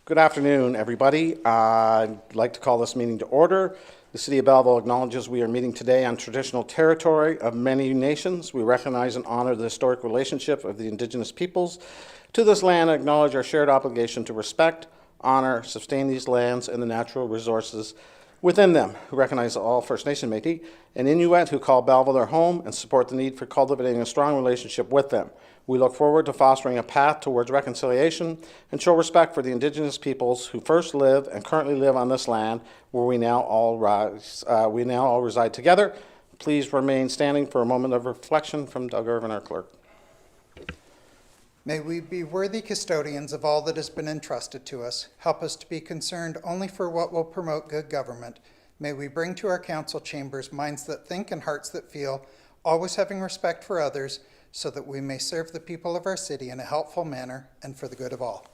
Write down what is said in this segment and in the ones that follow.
Good afternoon, everybody. I'd like to call this meeting to order. The City of Belleville acknowledges we are meeting today on traditional territory of many nations. We recognize and honor the historic relationship of the Indigenous peoples to this land and acknowledge our shared obligation to respect, honor, sustain these lands and the natural resources within them. We recognize all First Nation Métis and Inuit who call Belleville their home and support the need for cultivating a strong relationship with them. We look forward to fostering a path towards reconciliation and show respect for the Indigenous peoples who first lived and currently live on this land where we now all reside together. Please remain standing for a moment of reflection from Doug Irvin, our clerk. May we be worthy custodians of all that has been entrusted to us. Help us to be concerned only for what will promote good government. May we bring to our council chambers minds that think and hearts that feel, always having respect for others, so that we may serve the people of our city in a helpful manner and for the good of all.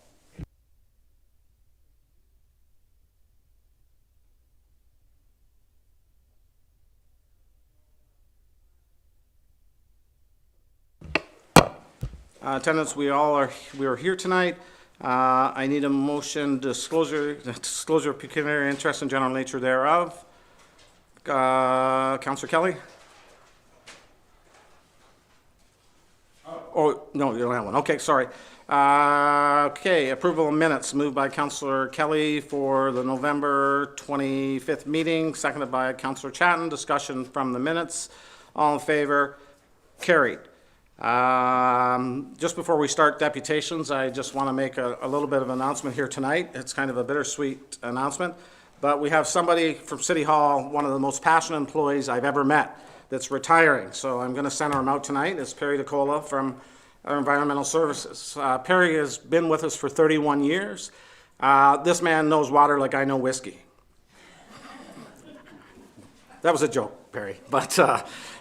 Attendants, we are here tonight. I need a motion disclosure of pecuniary interest and general nature thereof. Councillor Kelly? Oh, no, you don't have one. Okay, sorry. Okay, approval of minutes moved by Councillor Kelly for the November 25th meeting, seconded by Councillor Chatton. Discussion from the minutes. All in favor? Carried. Just before we start deputations, I just want to make a little bit of an announcement here tonight. It's kind of a bittersweet announcement, but we have somebody from City Hall, one of the most passionate employees I've ever met, that's retiring. So I'm going to center him out tonight. It's Perry DeCola from our Environmental Services. Perry has been with us for 31 years. This man knows water like I know whiskey. That was a joke, Perry. But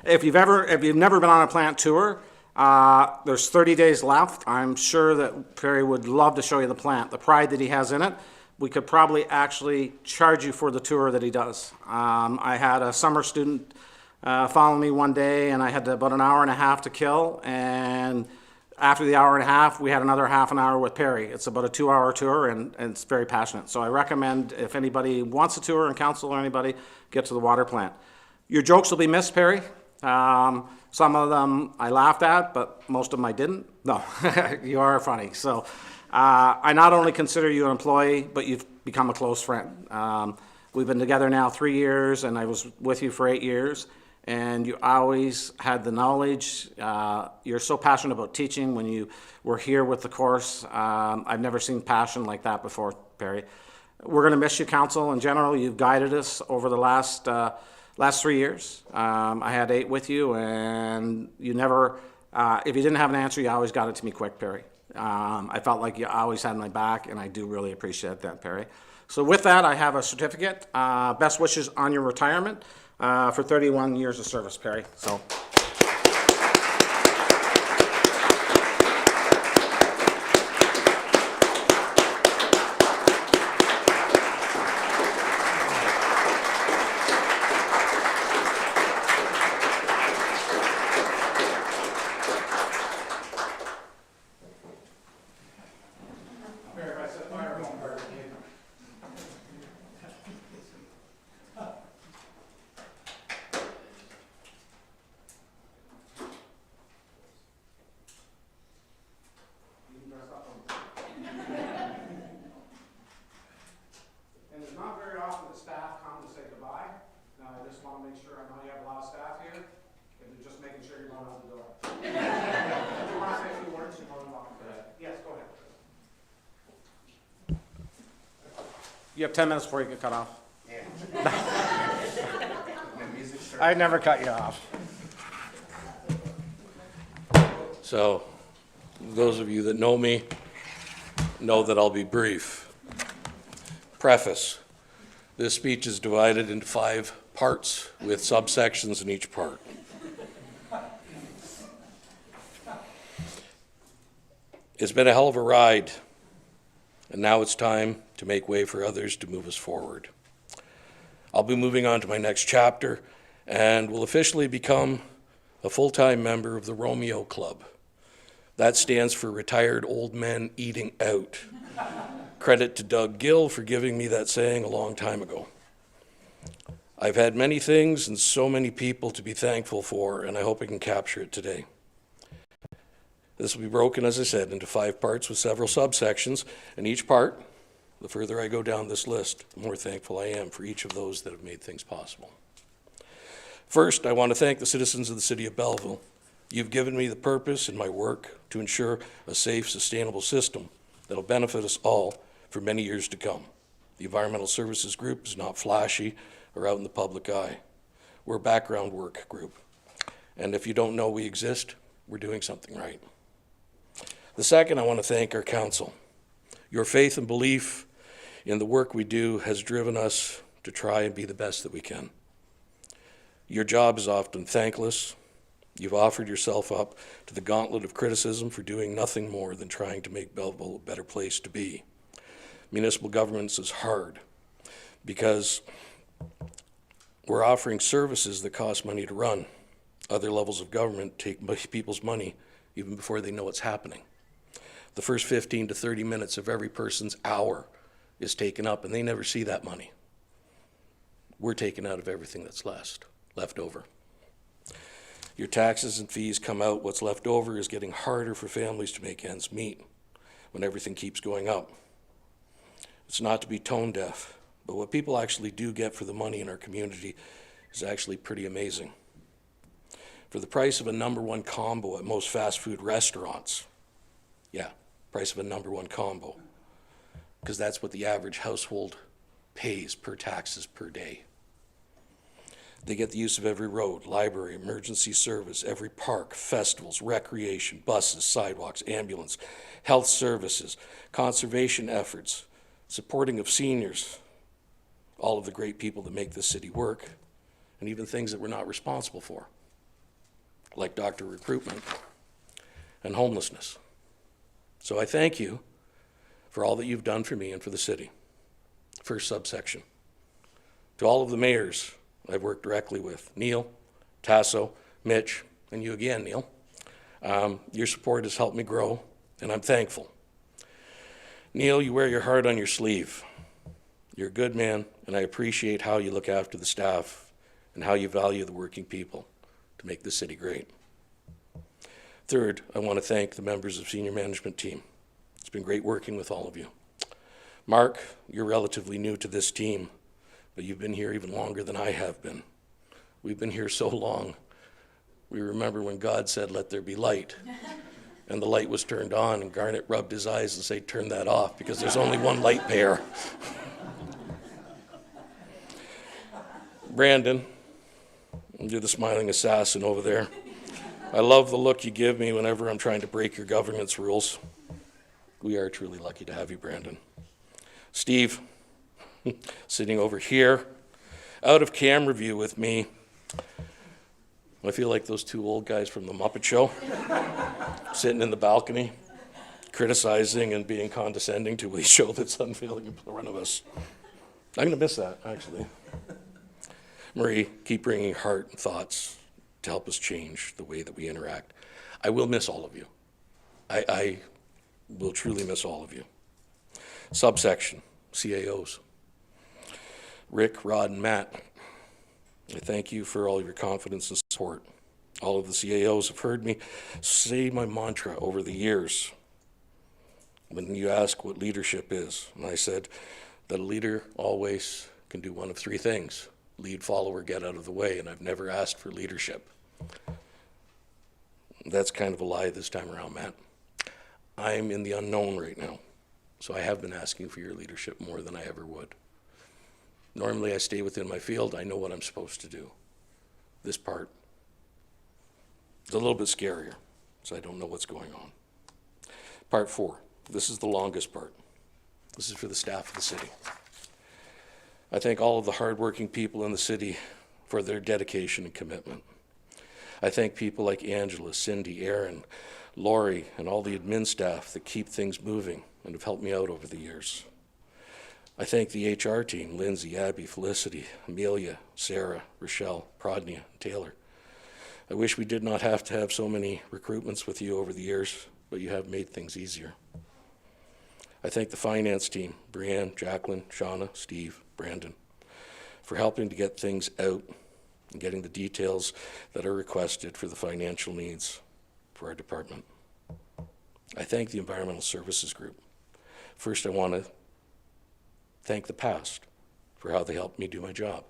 if you've never been on a plant tour, there's 30 days left. I'm sure that Perry would love to show you the plant, the pride that he has in it. We could probably actually charge you for the tour that he does. I had a summer student follow me one day, and I had about an hour and a half to kill. And after the hour and a half, we had another half an hour with Perry. It's about a 2-hour tour, and it's very passionate. So I recommend if anybody wants a tour, and council or anybody, get to the water plant. Your jokes will be missed, Perry. Some of them I laughed at, but most of them I didn't. No, you are funny. So I not only consider you an employee, but you've become a close friend. We've been together now 3 years, and I was with you for 8 years. And you always had the knowledge. You're so passionate about teaching. When you were here with the course, I've never seen passion like that before, Perry. We're going to miss you, council. In general, you've guided us over the last 3 years. I had 8 with you, and you never, if you didn't have an answer, you always got it to me quick, Perry. I felt like you always had my back, and I do really appreciate that, Perry. So with that, I have a certificate. Best wishes on your retirement for 31 years of service, Perry. So. You have 10 minutes before you get cut off. Yeah. I never cut you off. So, those of you that know me know that I'll be brief. Preface. This speech is divided into 5 parts with subsections in each part. It's been a hell of a ride, and now it's time to make way for others to move us forward. I'll be moving on to my next chapter and will officially become a full-time member of the Romeo Club. That stands for Retired Old Men Eating Out. Credit to Doug Gill for giving me that saying a long time ago. I've had many things and so many people to be thankful for, and I hope I can capture it today. This will be broken, as I said, into 5 parts with several subsections, and each part, the further I go down this list, the more thankful I am for each of those that have made things possible. First, I want to thank the citizens of the City of Belleville. You've given me the purpose in my work to ensure a safe, sustainable system that will benefit us all for many years to come. The Environmental Services Group is not flashy or out in the public eye. We're a background work group. And if you don't know we exist, we're doing something right. The second, I want to thank our council. Your faith and belief in the work we do has driven us to try and be the best that we can. Your job is often thankless. You've offered yourself up to the gauntlet of criticism for doing nothing more than trying to make Belleville a better place to be. Municipal governance is hard because we're offering services that cost money to run. Other levels of government take people's money even before they know what's happening. The first 15 to 30 minutes of every person's hour is taken up, and they never see that money. We're taken out of everything that's left over. Your taxes and fees come out. What's left over is getting harder for families to make ends meet when everything keeps going up. It's not to be tone deaf, but what people actually do get for the money in our community is actually pretty amazing. For the price of a #1 combo at most fast food restaurants, price of a #1 combo, because that's what the average household pays per taxes per day. They get the use of every road, library, emergency service, every park, festivals, recreation, buses, sidewalks, ambulance, health services, conservation efforts, supporting of seniors, all of the great people that make this city work, and even things that we're not responsible for, like doctor recruitment and homelessness. So I thank you for all that you've done for me and for the city. First subsection. To all of the mayors I've worked directly with, Neil, Tasso, Mitch, and you again, Neil. Your support has helped me grow, and I'm thankful. Neil, you wear your heart on your sleeve. You're a good man, and I appreciate how you look after the staff and how you value the working people to make this city great. Third, I want to thank the members of senior management team. It's been great working with all of you. Mark, you're relatively new to this team, but you've been here even longer than I have been. We've been here so long. We remember when God said, "Let there be light," and the light was turned on, and Garnet rubbed his eyes and said, "Turn that off, because there's only one light pair." Brandon, you're the smiling assassin over there. I love the look you give me whenever I'm trying to break your governance rules. We are truly lucky to have you, Brandon. Steve, sitting over here, out of camera view with me. I feel like those 2 old guys from the Muppet Show, sitting in the balcony, criticizing and being condescending to a show that's unveiling in front of us. I'm going to miss that, actually. Marie, keep bringing heart and thoughts to help us change the way that we interact. I will miss all of you. I will truly miss all of you. Subsection, CAOs. Rick, Rod, and Matt, I thank you for all your confidence and support. All of the CAOs have heard me say my mantra over the years when you ask what leadership is. And I said that a leader always can do one of 3 things: lead, follow, or get out of the way, and I've never asked for leadership. That's kind of a lie this time around, Matt. I'm in the unknown right now, so I have been asking for your leadership more than I ever would. Normally I stay within my field. I know what I'm supposed to do. This part is a little bit scarier, so I don't know what's going on. Part 4, this is the longest part. This is for the staff of the city. I thank all of the hardworking people in the city for their dedication and commitment. I thank people like Angela, Cindy, Aaron, Lori, and all the admin staff that keep things moving and have helped me out over the years. I thank the HR team, Lindsay, Abby, Felicity, Amelia, Sarah, Rochelle, Prodnia, and Taylor. I wish we did not have to have so many recruitments with you over the years, but you have made things easier. I thank the finance team, Brianne, Jacqueline, Shauna, Steve, Brandon, for helping to get things out and getting the details that are requested for the financial needs for our department. I thank the Environmental Services Group. First, I want to thank the past for how they helped me do my job.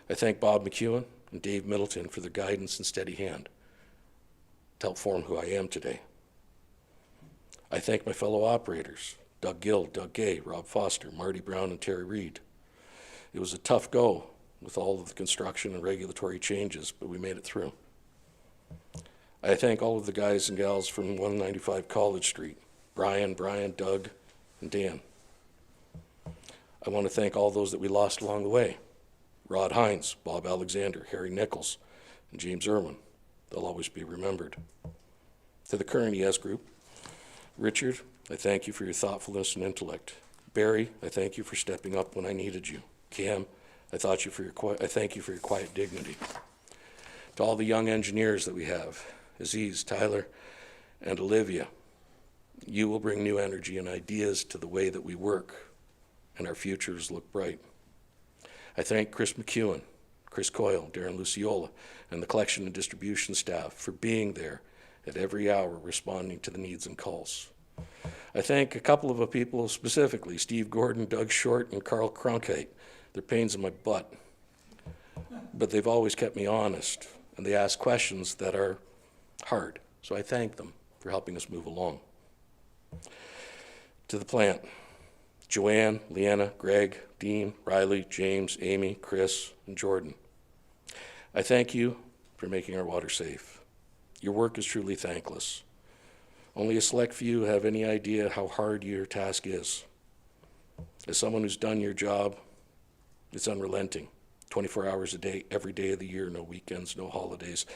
I thank Bob McEwen and Dave Middleton for their guidance and steady hand to help form who I am today. I thank my fellow operators, Doug Gill, Doug Gay, Rob Foster, Marty Brown, and Terry Reed. It was a tough go with all of the construction and regulatory changes, but we made it through. I thank all of the guys and gals from 195 College Street, Brian, Doug, and Dan. I want to thank all those that we lost along the way. Rod Hines, Bob Alexander, Harry Nichols, and James Irwin. They'll always be remembered. To the current ES group, Richard, I thank you for your thoughtfulness and intellect. Barry, I thank you for stepping up when I needed you. Cam, I thank you for your quiet dignity. To all the young engineers that we have, Aziz, Tyler, and Olivia, you will bring new energy and ideas to the way that we work, and our futures look bright. I thank Chris McEwen, Chris Coyle, Darren Luciola, and the collection and distribution staff for being there at every hour responding to the needs and calls. I thank a couple of people specifically, Steve Gordon, Doug Short, and Carl Cronkite. They're pains in my butt, but they've always kept me honest, and they ask questions that are hard, so I thank them for helping us move along. To the plant, Joanne, Leanna, Greg, Dean, Riley, James, Amy, Chris, and Jordan. I thank you for making our water safe. Your work is truly thankless. Only a select few have any idea how hard your task is. As someone who's done your job, it's unrelenting. 24 hours a day, every day of the year, no weekends, no holidays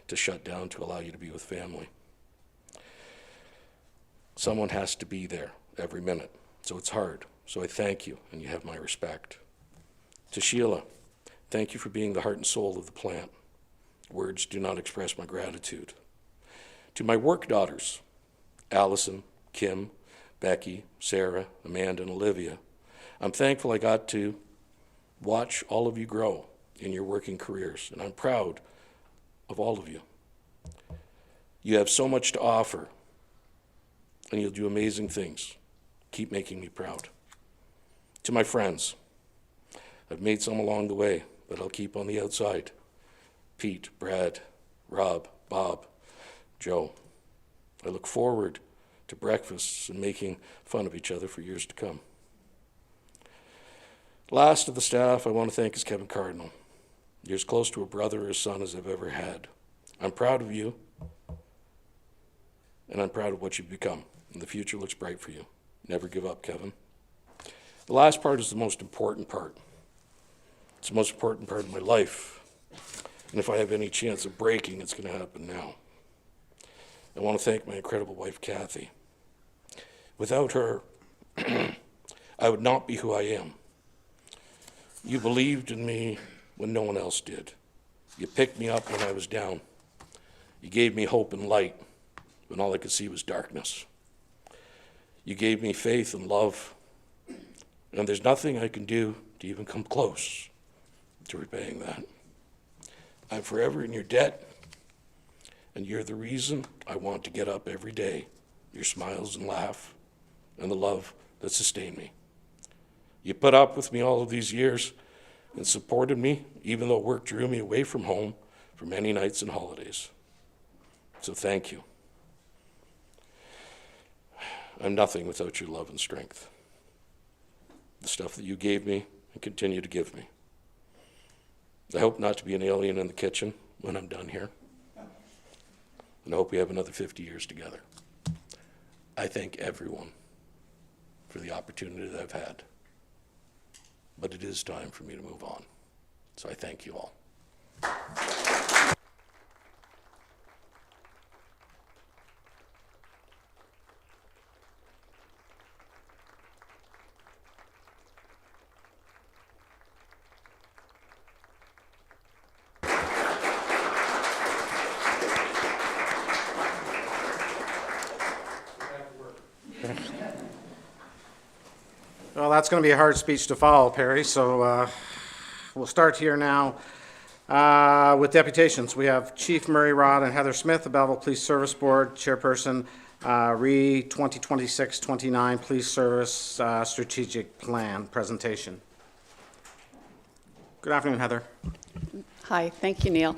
to shut down to allow you to be with family. Someone has to be there every minute, so it's hard. So I thank you, and you have my respect. To Sheila, thank you for being the heart and soul of the plant. Words do not express my gratitude. To my work daughters, Allison, Kim, Becky, Sarah, Amanda, and Olivia, I'm thankful I got to watch all of you grow in your working careers, and I'm proud of all of you. You have so much to offer, and you'll do amazing things. Keep making me proud. To my friends, I've made some along the way, but I'll keep on the outside. Pete, Brad, Rob, Bob, Joe. I look forward to breakfasts and making fun of each other for years to come. Last of the staff I want to thank is Kevin Cardinal. You're as close to a brother or a son as I've ever had. I'm proud of you, and I'm proud of what you've become, and the future looks bright for you. Never give up, Kevin. The last part is the most important part. It's the most important part of my life, and if I have any chance of breaking, it's going to happen now. I want to thank my incredible wife, Kathy. Without her, I would not be who I am. You believed in me when no one else did. You picked me up when I was down. You gave me hope and light when all I could see was darkness. You gave me faith and love, and there's nothing I can do to even come close to repaying that. I'm forever in your debt, and you're the reason I want to get up every day, your smiles and laugh, and the love that sustained me. You put up with me all of these years and supported me, even though work drew me away from home for many nights and holidays. So thank you. I'm nothing without your love and strength. The stuff that you gave me and continue to give me. I hope not to be an alien in the kitchen when I'm done here. And I hope we have another 50 years together. I thank everyone for the opportunity that I've had. But it is time for me to move on. So I thank you all. that's going to be a hard speech to follow, Perry, so we'll start here now with deputations. We have Chief Murray Rod and Heather Smith, the Belleville Police Service Board, Chairperson, RE 2026-29 Police Service Strategic Plan presentation. Good afternoon, Heather. Hi, thank you, Neil.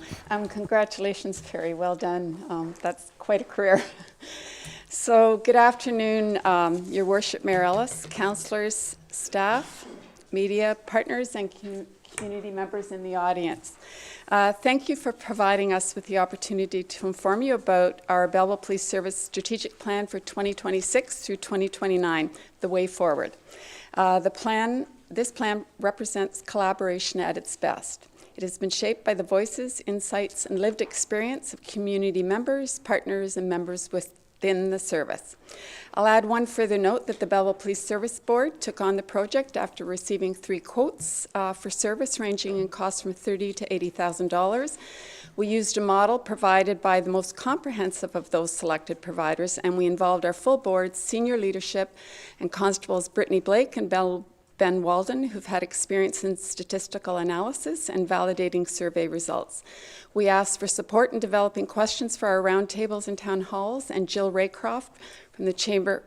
Congratulations, Perry. Well done. That's quite a career. So, good afternoon, Your Worship, Mayor Ellis, councillors, staff, media partners, and community members in the audience. Thank you for providing us with the opportunity to inform you about our Belleville Police Service Strategic Plan for 2026 through 2029, the way forward. This plan represents collaboration at its best. It has been shaped by the voices, insights, and lived experience of community members, partners, and members within the service. I'll add one further note that the Belleville Police Service Board took on the project after receiving 3 quotes for service ranging in cost from $30,000 to $80,000. We used a model provided by the most comprehensive of those selected providers, and we involved our full board, senior leadership, and constables Brittany Blake and Ben Walden, who've had experience in statistical analysis and validating survey results. We asked for support in developing questions for our roundtables and town halls, and Jill Raycroft from the Chamber,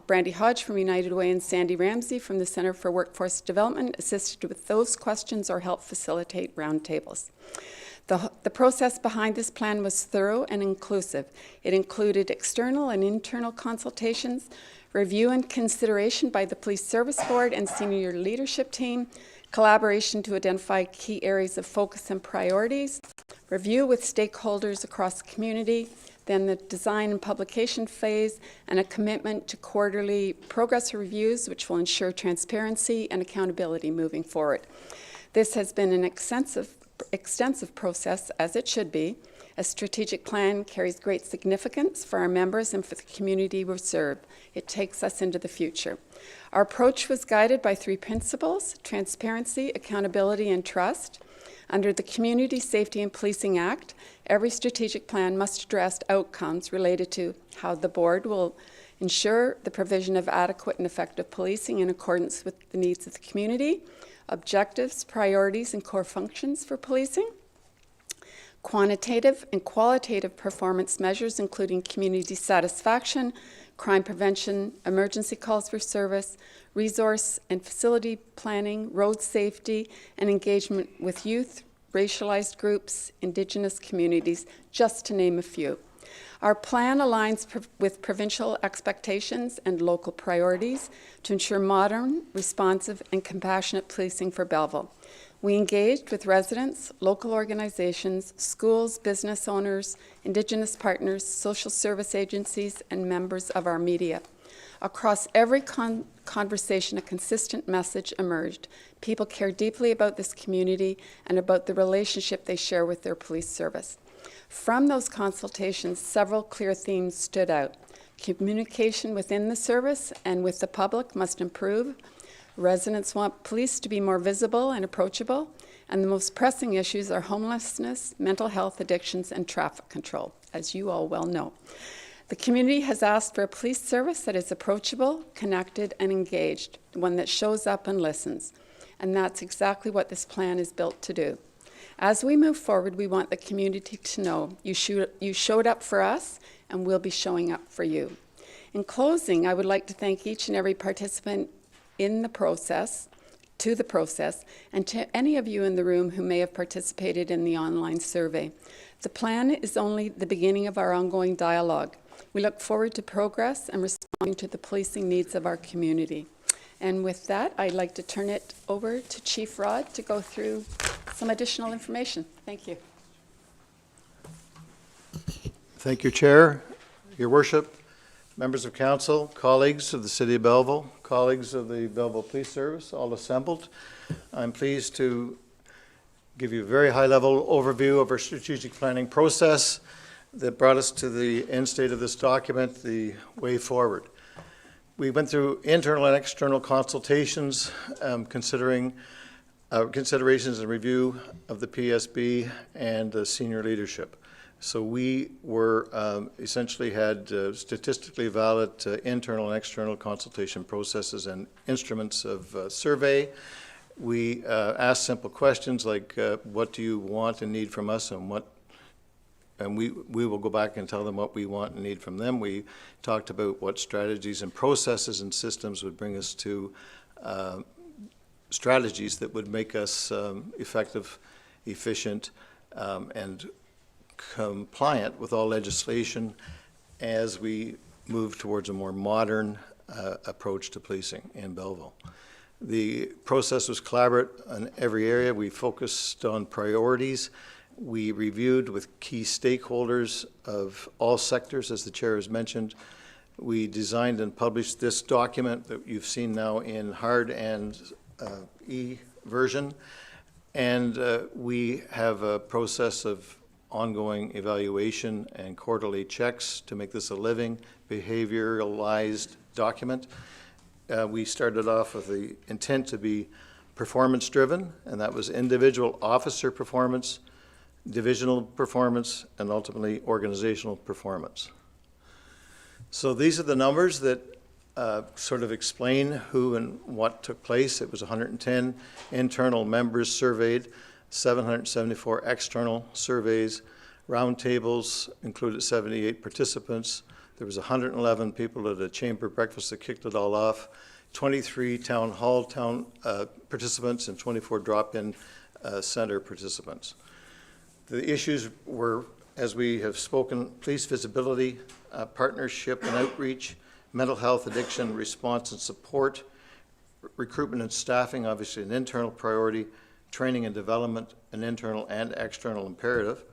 Brandy Hodge from United Way, and Sandy Ramsey from the Centre for Workforce Development assisted with those questions or helped facilitate roundtables. The process behind this plan was thorough and inclusive. It included external and internal consultations, review and consideration by the Police Service Board and senior leadership team, collaboration to identify key areas of focus and priorities, review with stakeholders across the community, then the design and publication phase, and a commitment to quarterly progress reviews, which will ensure transparency and accountability moving forward. This has been an extensive process, as it should be. A strategic plan carries great significance for our members and for the community we serve. It takes us into the future. Our approach was guided by 3 principles: transparency, accountability, and trust. Under the Community Safety and Policing Act, every strategic plan must address outcomes related to how the board will ensure the provision of adequate and effective policing in accordance with the needs of the community, objectives, priorities, and core functions for policing, quantitative and qualitative performance measures, including community satisfaction, crime prevention, emergency calls for service, resource and facility planning, road safety, and engagement with youth, racialized groups, Indigenous communities, just to name a few. Our plan aligns with provincial expectations and local priorities to ensure modern, responsive, and compassionate policing for Belleville. We engaged with residents, local organizations, schools, business owners, Indigenous partners, social service agencies, and members of our media. Across every conversation, a consistent message emerged. People care deeply about this community and about the relationship they share with their police service. From those consultations, several clear themes stood out. Communication within the service and with the public must improve. Residents want police to be more visible and approachable, and the most pressing issues are homelessness, mental health, addictions, and traffic control, as you all well know. The community has asked for a police service that is approachable, connected, and engaged, one that shows up and listens, and that's exactly what this plan is built to do. As we move forward, we want the community to know you showed up for us, and we'll be showing up for you. In closing, I would like to thank each and every participant in the process, and to any of you in the room who may have participated in the online survey. The plan is only the beginning of our ongoing dialogue. We look forward to progress and responding to the policing needs of our community. And with that, I'd like to turn it over to Chief Rod to go through some additional information. Thank you. Thank you, Chair, Your Worship, members of council, colleagues of the City of Belleville, colleagues of the Belleville Police Service, all assembled. I'm pleased to give you a very high-level overview of our strategic planning process that brought us to the end state of this document, the way forward. We went through internal and external consultations, considerations and review of the PSB and the senior leadership. So we were essentially had statistically valid internal and external consultation processes and instruments of survey. We asked simple questions like, what do you want and need from us, and we will go back and tell them what we want and need from them. We talked about what strategies and processes and systems would bring us to strategies that would make us effective, efficient, and compliant with all legislation as we move towards a more modern approach to policing in Belleville. The process was collaborative in every area. We focused on priorities. We reviewed with key stakeholders of all sectors, as the chair has mentioned. We designed and published this document that you've seen now in hard and e-version. And we have a process of ongoing evaluation and quarterly checks to make this a living, behavioralized document. We started off with the intent to be performance-driven, and that was individual officer performance, divisional performance, and ultimately organizational performance. So these are the numbers that sort of explain who and what took place. It was 110 internal members surveyed, 774 external surveys, roundtables included 78 participants. There was 111 people at a chamber breakfast that kicked it all off, 23 town hall participants, and 24 drop-in center participants. The issues were, as we have spoken, police visibility, partnership and outreach, mental health, addiction, response and support, recruitment and staffing, obviously an internal priority, training and development, an internal and external imperative,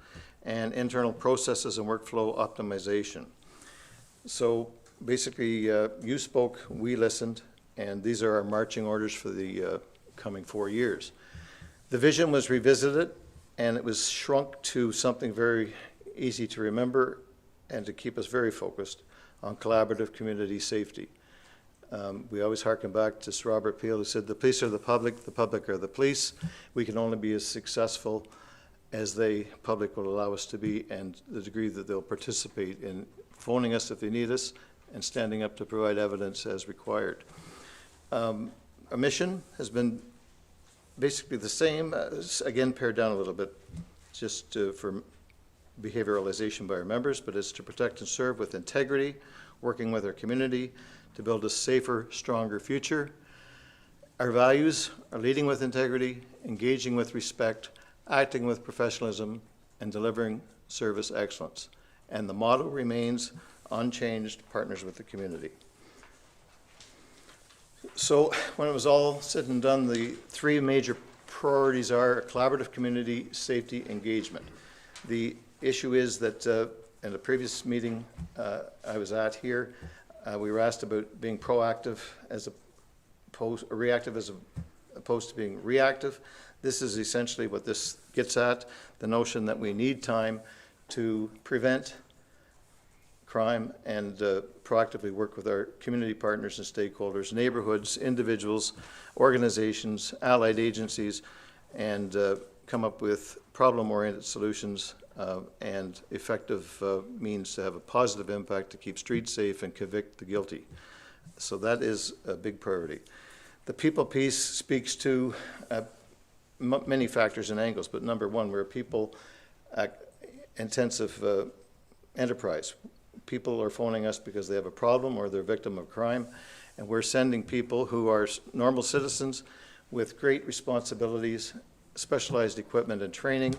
and internal processes and workflow optimization. So basically, you spoke, we listened, and these are our marching orders for the coming 4 years. The vision was revisited, and it was shrunk to something very easy to remember and to keep us very focused on collaborative community safety. We always harken back to Sir Robert Peel, who said, the police are the public are the police. We can only be as successful as the public will allow us to be, and the degree that they'll participate in phoning us if they need us and standing up to provide evidence as required. Our mission has been basically the same, again pared down a little bit just for behavioralization by our members, but it's to protect and serve with integrity, working with our community to build a safer, stronger future. Our values are leading with integrity, engaging with respect, acting with professionalism, and delivering service excellence. And the motto remains unchanged, partners with the community. So when it was all said and done, the three major priorities are collaborative community, safety, engagement. The issue is that in the previous meeting I was at here, we were asked about being proactive as reactive as opposed to being reactive. This is essentially what this gets at, the notion that we need time to prevent crime and proactively work with our community partners and stakeholders, neighborhoods, individuals, organizations, allied agencies, and come up with problem-oriented solutions and effective means to have a positive impact to keep streets safe and convict the guilty. So that is a big priority. The people piece speaks to many factors and angles, but number one, we're a people-intensive enterprise. People are phoning us because they have a problem or they're a victim of crime, and we're sending people who are normal citizens with great responsibilities, specialized equipment and training,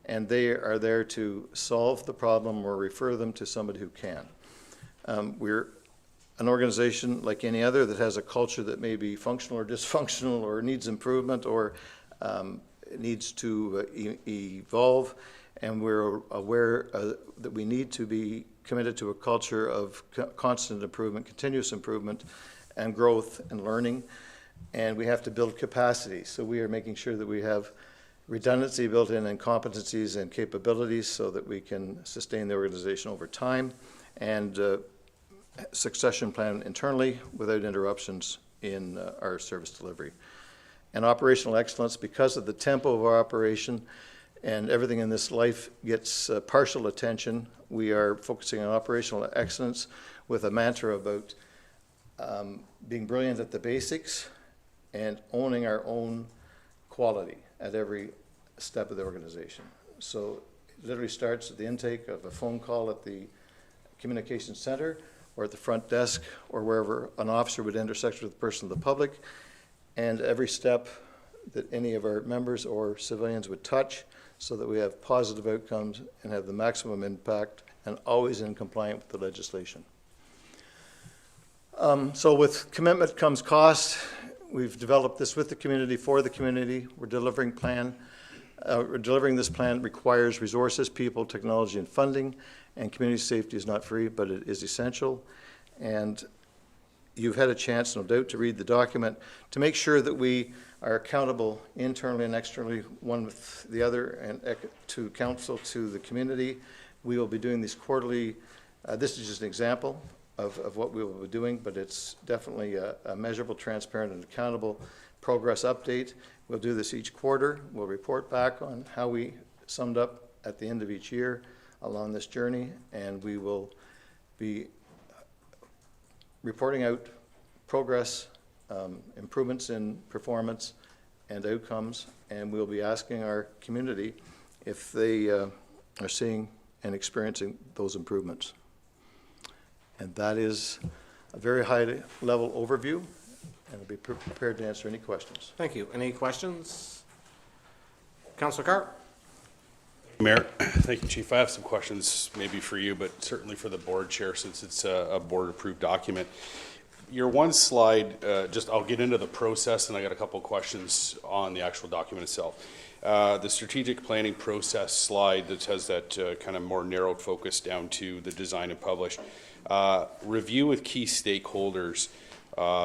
and they are there to solve the problem or refer them to somebody who can. We're an organization like any other that has a culture that may be functional or dysfunctional or needs improvement or needs to evolve, and we're aware that we need to be committed to a culture of constant improvement, continuous improvement, and growth and learning, and we have to build capacity. So we are making sure that we have redundancy built in and competencies and capabilities so that we can sustain the organization over time, and succession plan internally without interruptions in our service delivery. And operational excellence, because of the tempo of our operation, and everything in this life gets partial attention. We are focusing on operational excellence with a mantra about being brilliant at the basics and owning our own quality at every step of the organization. So it literally starts at the intake of a phone call at the communications center or at the front desk or wherever an officer would intersect with a person of the public, and every step that any of our members or civilians would touch, so that we have positive outcomes and have the maximum impact and always in compliance with the legislation. So with commitment comes cost. We've developed this with the community, for the community. We're delivering this plan requires resources, people, technology, and funding, and community safety is not free, but it is essential. And you've had a chance, no doubt, to read the document to make sure that we are accountable internally and externally, one with the other, and to council, to the community. We will be doing these quarterly. This is just an example of what we will be doing, but it's definitely a measurable, transparent, and accountable progress update. We'll do this each quarter. We'll report back on how we summed up at the end of each year along this journey, and we will be reporting out progress, improvements in performance and outcomes, and we'll be asking our community if they are seeing and experiencing those improvements. And that is a very high-level overview, and I'll be prepared to answer any questions. Thank you. Any questions? Councillor Carr? Mayor, thank you, Chief. I have some questions maybe for you, but certainly for the board chair, since it's a board-approved document. Your one slide, I'll get into the process, and I got a couple questions on the actual document itself. The strategic planning process slide that has that kind of more narrowed focus down to the design and publish. Review with key stakeholders.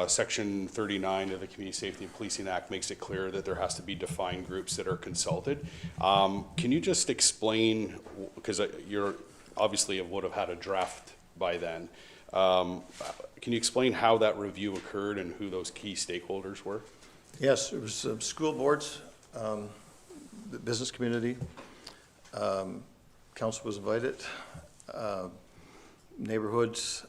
Section 39 of the Community Safety and Policing Act makes it clear that there has to be defined groups that are consulted. Can you just explain, because you're obviously would have had a draft by then, can you explain how that review occurred and who those key stakeholders were? Yes, it was school boards, the business community, council was invited, neighborhoods,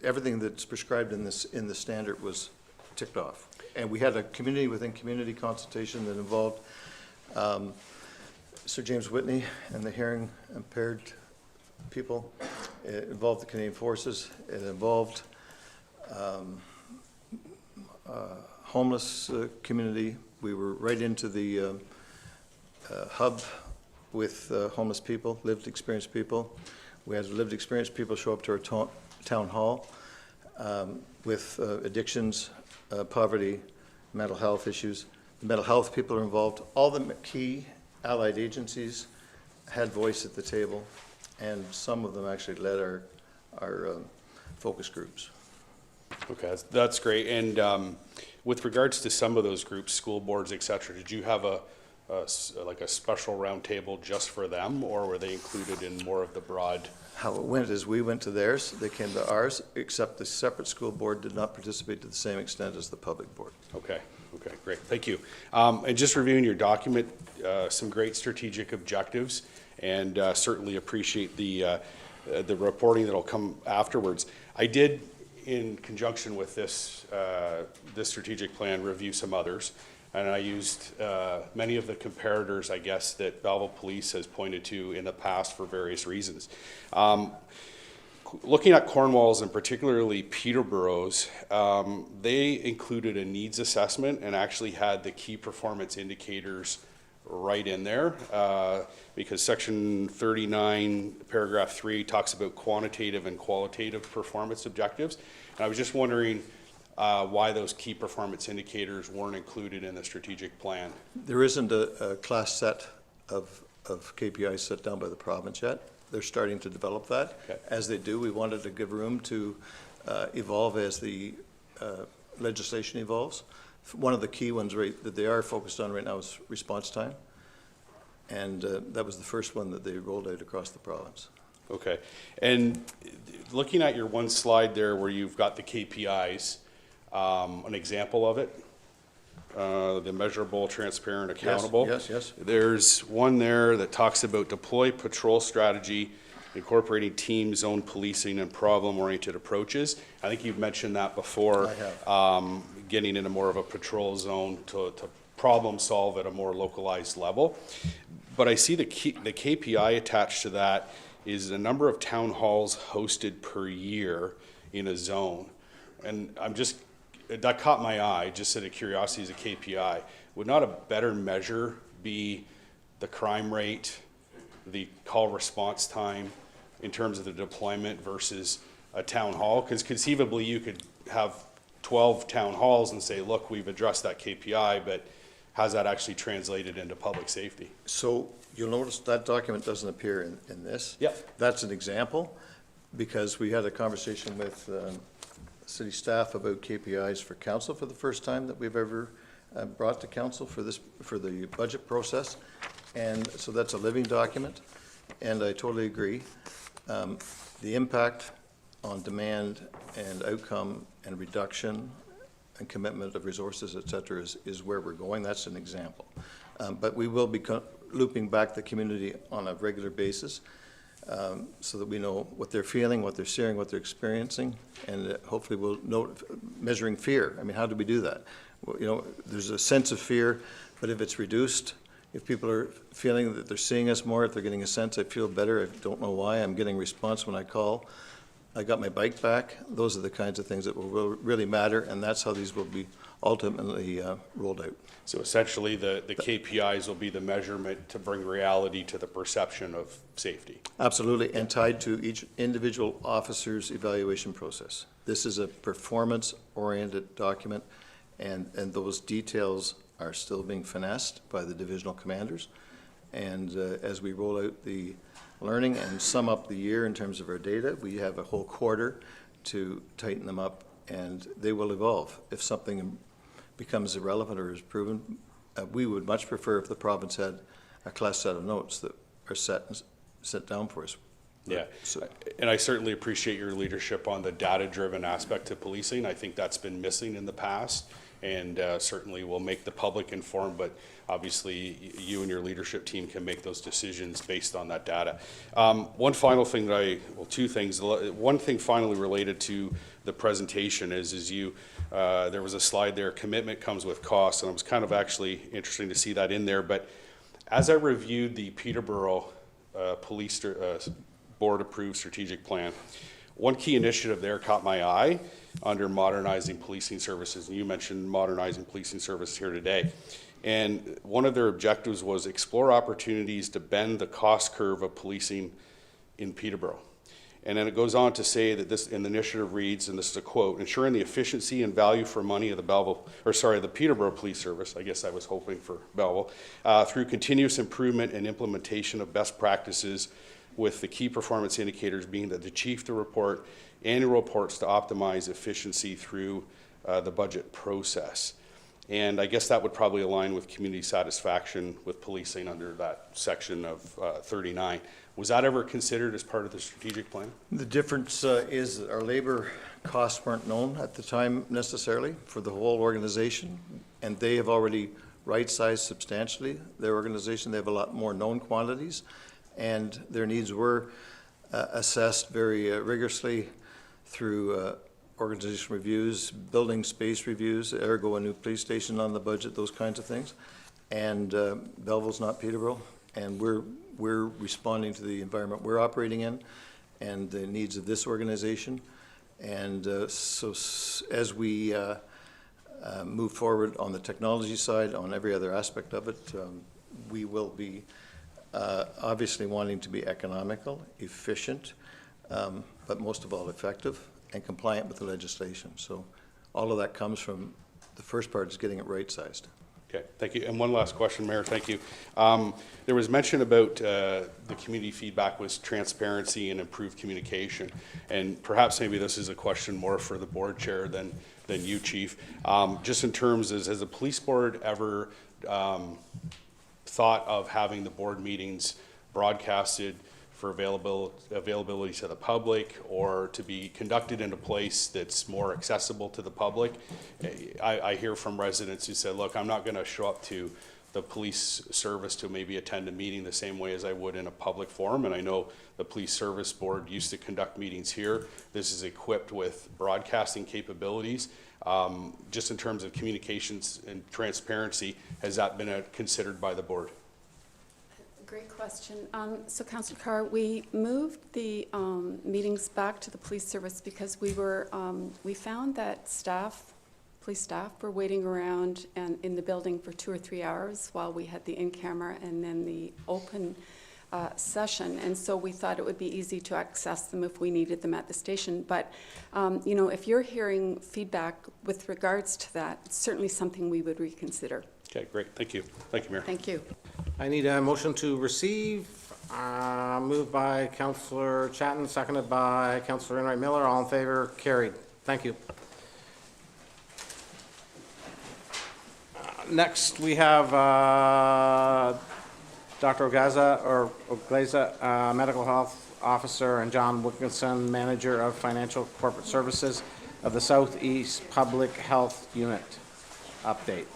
everything that's prescribed in the standard was ticked off. And we had a community within community consultation that involved Sir James Whitney and the hearing impaired people. It involved the Canadian Forces. It involved homeless community. We were right into the hub with homeless people, lived experienced people. We had lived experienced people show up to our town hall with addictions, poverty, mental health issues. The mental health people are involved. All the key allied agencies had voice at the table, and some of them actually led our focus groups. Okay, that's great. And with regards to some of those groups, school boards, et cetera, did you have like a special roundtable just for them, or were they included in more of the broad? How it went is we went to theirs, they came to ours, except the separate school board did not participate to the same extent as the public board. Okay, great, thank you. And just reviewing your document, some great strategic objectives, and certainly appreciate the reporting that'll come afterwards. I did, in conjunction with this this strategic plan, review some others, and I used many of the comparators, I guess, that Belleville Police has pointed to in the past for various reasons. Looking at Cornwall's and particularly Peterborough's, they included a needs assessment and actually had the key performance indicators right in there, because section 39, paragraph 3 talks about quantitative and qualitative performance objectives. And I was just wondering why those key performance indicators weren't included in the strategic plan. There isn't a class set of KPIs set down by the province yet. They're starting to develop that. Okay. As they do, we wanted to give room to evolve as the legislation evolves. One of the key ones that they are focused on right now is response time. And that was the first one that they rolled out across the province. Okay. And looking at your one slide there where you've got the KPIs, an example of it? the measurable, transparent, accountable. yes. There's one there that talks about deploy patrol strategy, incorporating team zone policing and problem-oriented approaches. I think you've mentioned that before. I have. Getting into more of a patrol zone to problem solve at a more localized level. But I see the KPI attached to that is the number of town halls hosted per year in a zone. And that caught my eye, just out of curiosity as a KPI. Would not a better measure be the crime rate, the call response time in terms of the deployment versus a town hall? Because conceivably you could have 12 town halls and say, look, we've addressed that KPI, but how's that actually translated into public safety? So you'll notice that document doesn't appear in this. Yep. That's an example, because we had a conversation with city staff about KPIs for council for the first time that we've ever brought to council for the budget process. And so that's a living document, and I totally agree. The impact on demand and outcome and reduction and commitment of resources, et cetera, is where we're going. That's an example. But we will be looping back the community on a regular basis so that we know what they're feeling, what they're seeing, what they're experiencing, and hopefully we'll note measuring fear. I mean, how do we do that? Well, you know, there's a sense of fear, but if it's reduced, if people are feeling that they're seeing us more, if they're getting a sense, I feel better, I don't know why, I'm getting response when I call, I got my bike back, those are the kinds of things that will really matter, and that's how these will be ultimately rolled out. So essentially, the KPIs will be the measurement to bring reality to the perception of safety. Absolutely, and tied to each individual officer's evaluation process. This is a performance-oriented document, and those details are still being finessed by the divisional commanders. And as we roll out the learning and sum up the year in terms of our data, we have a whole quarter to tighten them up, and they will evolve. If something becomes irrelevant or is proven, we would much prefer if the province had a class set of notes that are set down for us. Yeah, So, and I certainly appreciate your leadership on the data-driven aspect of policing. I think that's been missing in the past, and certainly will make the public informed, but obviously you and your leadership team can make those decisions based on that data. One final thing two things. One thing finally related to the presentation is there was a slide there, commitment comes with cost, and it was kind of actually interesting to see that in there. But as I reviewed the Peterborough Police Board approved strategic plan, one key initiative there caught my eye under modernizing policing services, and you mentioned modernizing policing services here today. And one of their objectives was explore opportunities to bend the cost curve of policing in Peterborough. And then it goes on to say that this, and the initiative reads, and this is a quote, ensuring the efficiency and value for money of the Peterborough Police Service, I guess I was hoping for Belleville, through continuous improvement and implementation of best practices, with the key performance indicators being that the chief to report annual reports to optimize efficiency through the budget process. And I guess that would probably align with community satisfaction with policing under that section of 39. Was that ever considered as part of the strategic plan? the difference is that our labor costs weren't known at the time necessarily for the whole organization, and they have already right-sized substantially their organization. They have a lot more known quantities, and their needs were assessed very rigorously through organization reviews, building space reviews, ergo a new police station on the budget, those kinds of things. And Belleville's not Peterborough, and we're responding to the environment we're operating in and the needs of this organization. And so as we move forward on the technology side, on every other aspect of it, we will be obviously wanting to be economical, efficient, but most of all effective and compliant with the legislation. So all of that comes from, the first part is getting it right-sized. Okay, thank you. And one last question, Mayor, thank you. There was mention about the community feedback was transparency and improved communication. And perhaps maybe this is a question more for the board chair than you, Chief. Just in terms of, has the police board ever thought of having the board meetings broadcasted for availability to the public, or to be conducted in a place that's more accessible to the public. I hear from residents who say, look, I'm not going to show up to the police service to maybe attend a meeting the same way as I would in a public forum. And I know the police service board used to conduct meetings here. This is equipped with broadcasting capabilities. Just in terms of communications and transparency, has that been considered by the board? Great question. So Councillor Carr, we moved the meetings back to the police service because we found that police staff were waiting around and in the building for 2 or 3 hours while we had the in-camera and then the open session. And so we thought it would be easy to access them if we needed them at the station. But, you know, if you're hearing feedback with regards to that, it's certainly something we would reconsider. Okay, great. Thank you. Thank you, Mayor. Thank you. I need a motion to receive, moved by Councillor Chatton, seconded by Councillor Enright Miller. All in favor, carried. Thank you. Next, we have Dr. Oglaza, Medical Health Officer, and John Wickson, Manager of Financial Corporate Services of the Southeast Public Health Unit. Update.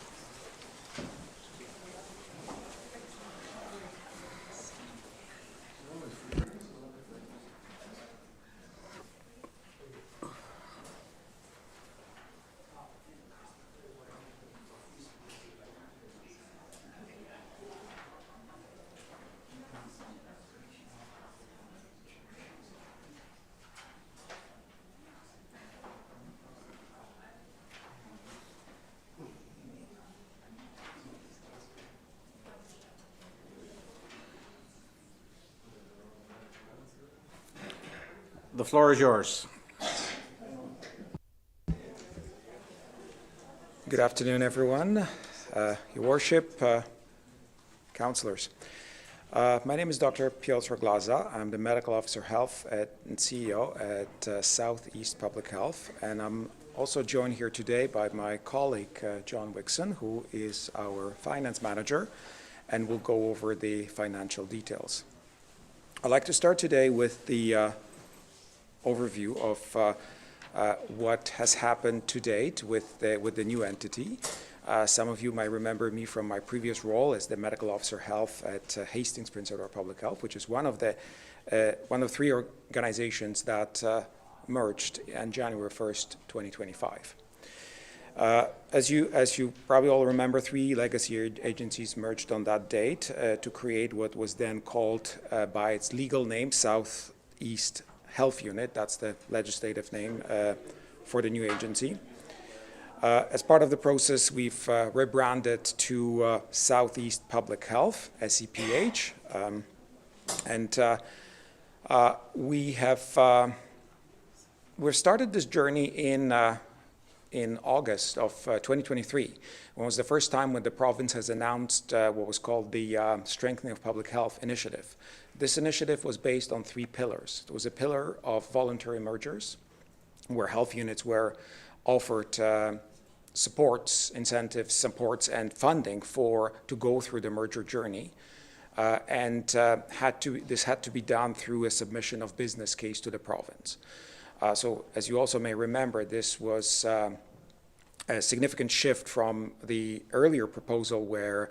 The floor is yours. Good afternoon, everyone. Your Worship, councillors. My name is Dr. Piotr Oglaza. I'm the Medical Officer Health and CEO at Southeast Public Health, and I'm also joined here today by my colleague, John Wickson, who is our Finance Manager, and will go over the financial details. I'd like to start today with the overview of what has happened to date with the new entity. Some of you might remember me from my previous role as the Medical Officer Health at Hastings Prince Edward Public Health, which is one of 3 organizations that merged on January 1st, 2025. As you probably all remember, 3 legacy agencies merged on that date to create what was then called by its legal name, Southeast Health Unit. That's the legislative name for the new agency. As part of the process, we've rebranded to Southeast Public Health, SEPH, and we've started this journey in August of 2023, when was the first time when the province has announced what was called the Strengthening of Public Health Initiative. This initiative was based on 3 pillars. There was a pillar of voluntary mergers, where health units were offered supports, incentives, supports, and funding to go through the merger journey. This had to be done through a submission of business case to the province. So as you also may remember, this was a significant shift from the earlier proposal where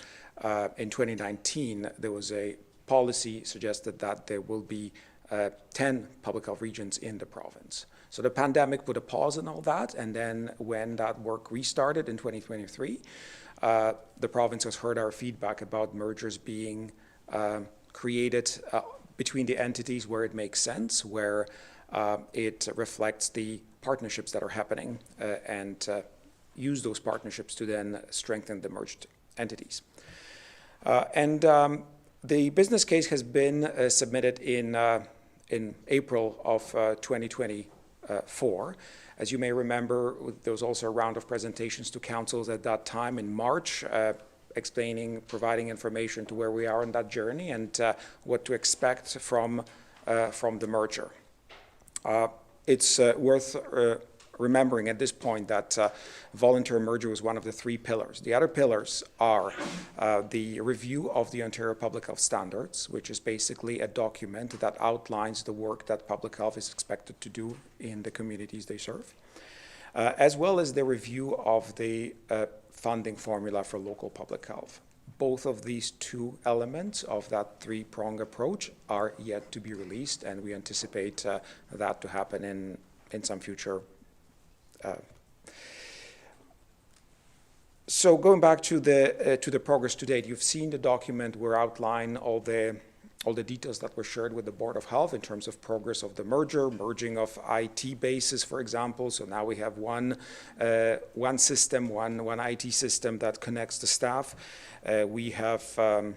in 2019 there was a policy suggested that there will be 10 public health regions in the province. So the pandemic put a pause on all that, and then when that work restarted in 2023, the province has heard our feedback about mergers being created between the entities where it makes sense, where it reflects the partnerships that are happening, and use those partnerships to then strengthen the merged entities. The business case has been submitted in April of 2024. As you may remember, there was also a round of presentations to councils at that time in March, providing information to where we are on that journey and what to expect from the merger. It's worth remembering at this point that voluntary merger was one of the 3 pillars. The other pillars are the review of the Ontario Public Health Standards, which is basically a document that outlines the work that public health is expected to do in the communities they serve, as well as the review of the funding formula for local public health. Both of these 2 elements of that 3-prong approach are yet to be released, and we anticipate that to happen in some future. So going back to the progress to date, you've seen the document where outline all the details that were shared with the Board of Health in terms of progress of the merging of IT bases, for example. So now we have one system, one IT system that connects the staff. We have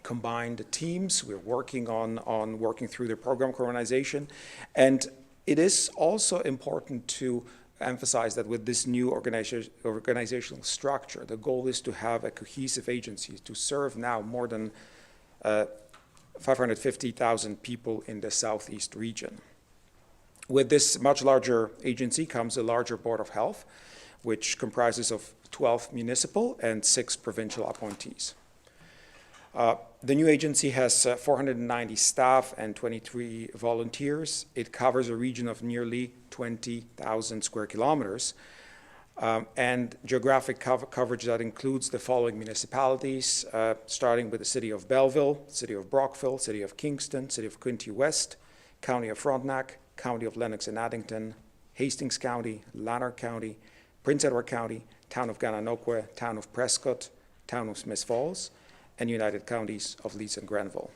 combined teams. We're working on working through the program coordination. And it is also important to emphasize that with this new organizational structure, the goal is to have a cohesive agency to serve now more than 550,000 people in the Southeast region. With this much larger agency comes a larger Board of Health, which comprises of 12 municipal and 6 provincial appointees. The new agency has 490 staff and 23 volunteers. It covers a region of nearly 20,000 square kilometers, and geographic coverage that includes the following municipalities, starting with the city of Belleville, city of Brockville, city of Kingston, city of Quinte West, county of Frontenac, county of Lennox and Addington, Hastings County, Lanark County, Prince Edward County, town of Gananoque, town of Prescott, town of Smith Falls, and United Counties of Leeds and Grenville.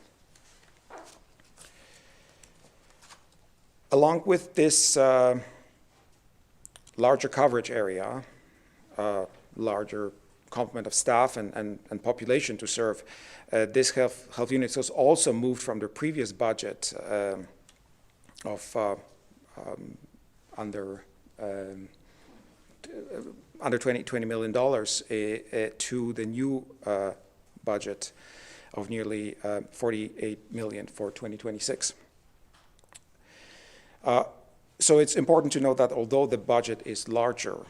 Along with this larger coverage area, larger complement of staff and population to serve, this health unit has also moved from the previous budget of under $20 million to the new budget of nearly $48 million for 2026. So it's important to note that although the budget is larger,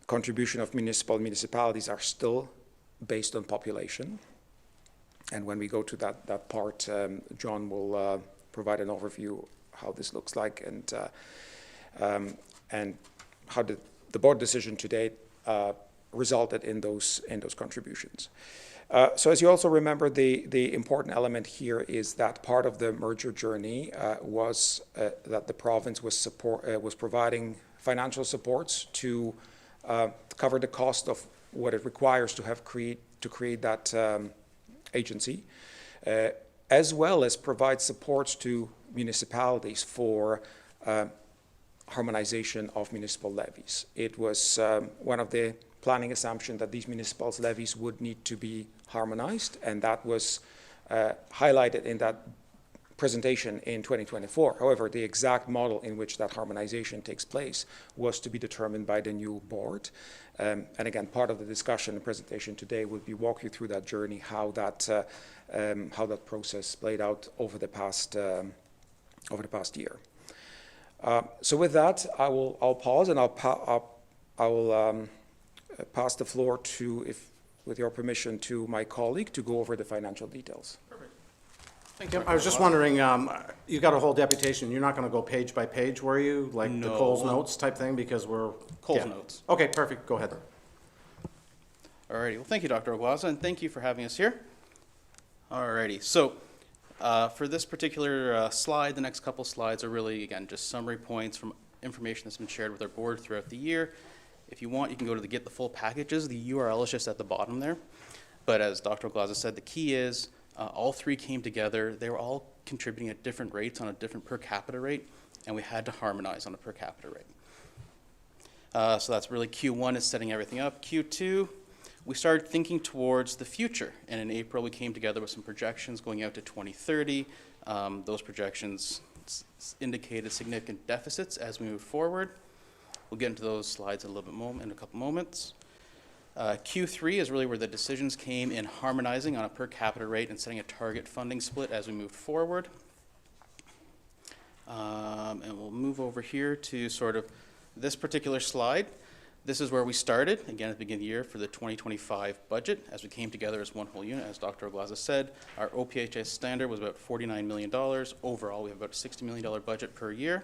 contribution of municipalities are still based on population. And when we go to that part, John will provide an overview how this looks like and how the board decision to date resulted in those contributions. So as you also remember, the important element here is that part of the merger journey was that the province was providing financial supports to cover the cost of what it requires to create that agency, as well as provide supports to municipalities for harmonization of municipal levies. It was one of the planning assumption that these municipal levies would need to be harmonized, and that was highlighted in that presentation in 2024. However, the exact model in which that harmonization takes place was to be determined by the new board. And again, part of the discussion and presentation today will be walk you through that journey, how that process played out over the past year. So with that, I'll pause and I will pass the floor to, with your permission, to my colleague to go over the financial details. Thank you. I was just wondering, you got a whole deputation, you're not going to go page by page, were you? Like the No. Coles notes type thing, because we're... Coles yeah. notes. Okay, perfect, go ahead. Alrighty, well, thank you, Dr. Oglaza, and thank you for having us here. Alrighty, so for this particular slide, the next couple slides are really, again, just summary points from information that's been shared with our board throughout the year. If you want, you can go to the Get the Full Packages. The URL is just at the bottom there. But as Dr. Oglaza said, the key is all 3 came together. They were all contributing at different rates on a different per capita rate, and we had to harmonize on a per capita rate. So that's really Q1 is setting everything up. Q2, we started thinking towards the future. And in April, we came together with some projections going out to 2030. Those projections indicated significant deficits as we move forward. We'll get into those slides in a couple moments. Q3 is really where the decisions came in harmonizing on a per capita rate and setting a target funding split as we move forward. And we'll move over here to sort of This particular slide, this is where we started, again, at the beginning of the year for the 2025 budget, as we came together as one whole unit. As Dr. Oglaza said, our OPHS standard was about $49 million. Overall, we have about a $60 million budget per year.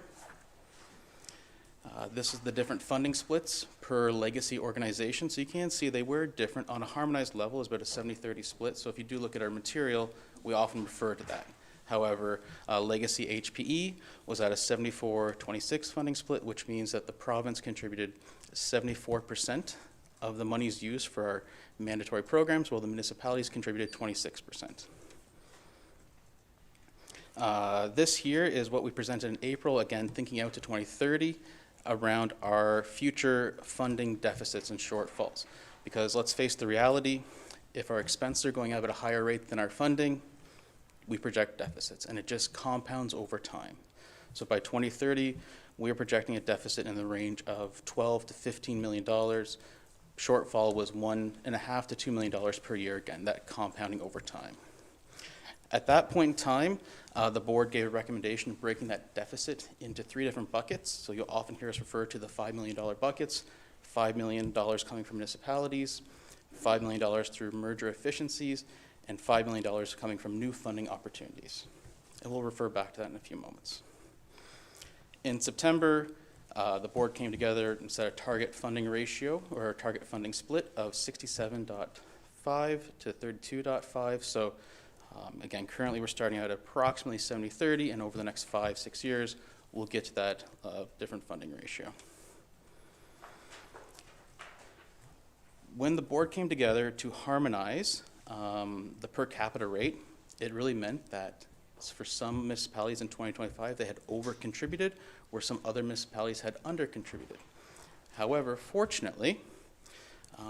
This is the different funding splits per legacy organization. So you can see they were different. On a harmonized level, it's about a 70-30 split. So if you do look at our material, we often refer to that. However, legacy HPE was at a 74-26 funding split, which means that the province contributed 74% of the monies used for our mandatory programs, while the municipalities contributed 26%. This here is what we presented in April, again, thinking out to 2030 around our future funding deficits and shortfalls. Because let's face the reality, if our expenses are going up at a higher rate than our funding, we project deficits, and it just compounds over time. So by 2030, we're projecting a deficit in the range of $12 to $15 million. Shortfall was $1.5 to $2 million per year, again, that compounding over time. At that point in time, the board gave a recommendation breaking that deficit into 3 different buckets. So you'll often hear us refer to the $5 million buckets, $5 million coming from municipalities, $5 million through merger efficiencies, and $5 million coming from new funding opportunities. And we'll refer back to that in a few moments. In September, the board came together and set a target funding ratio, or a target funding split of 67.5 to 32.5. So again, currently we're starting out at approximately 70-30, and over the next 5-6 years, we'll get to that different funding ratio. When the board came together to harmonize the per capita rate, it really meant that for some municipalities in 2025, they had over-contributed, where some other municipalities had under-contributed. However, fortunately,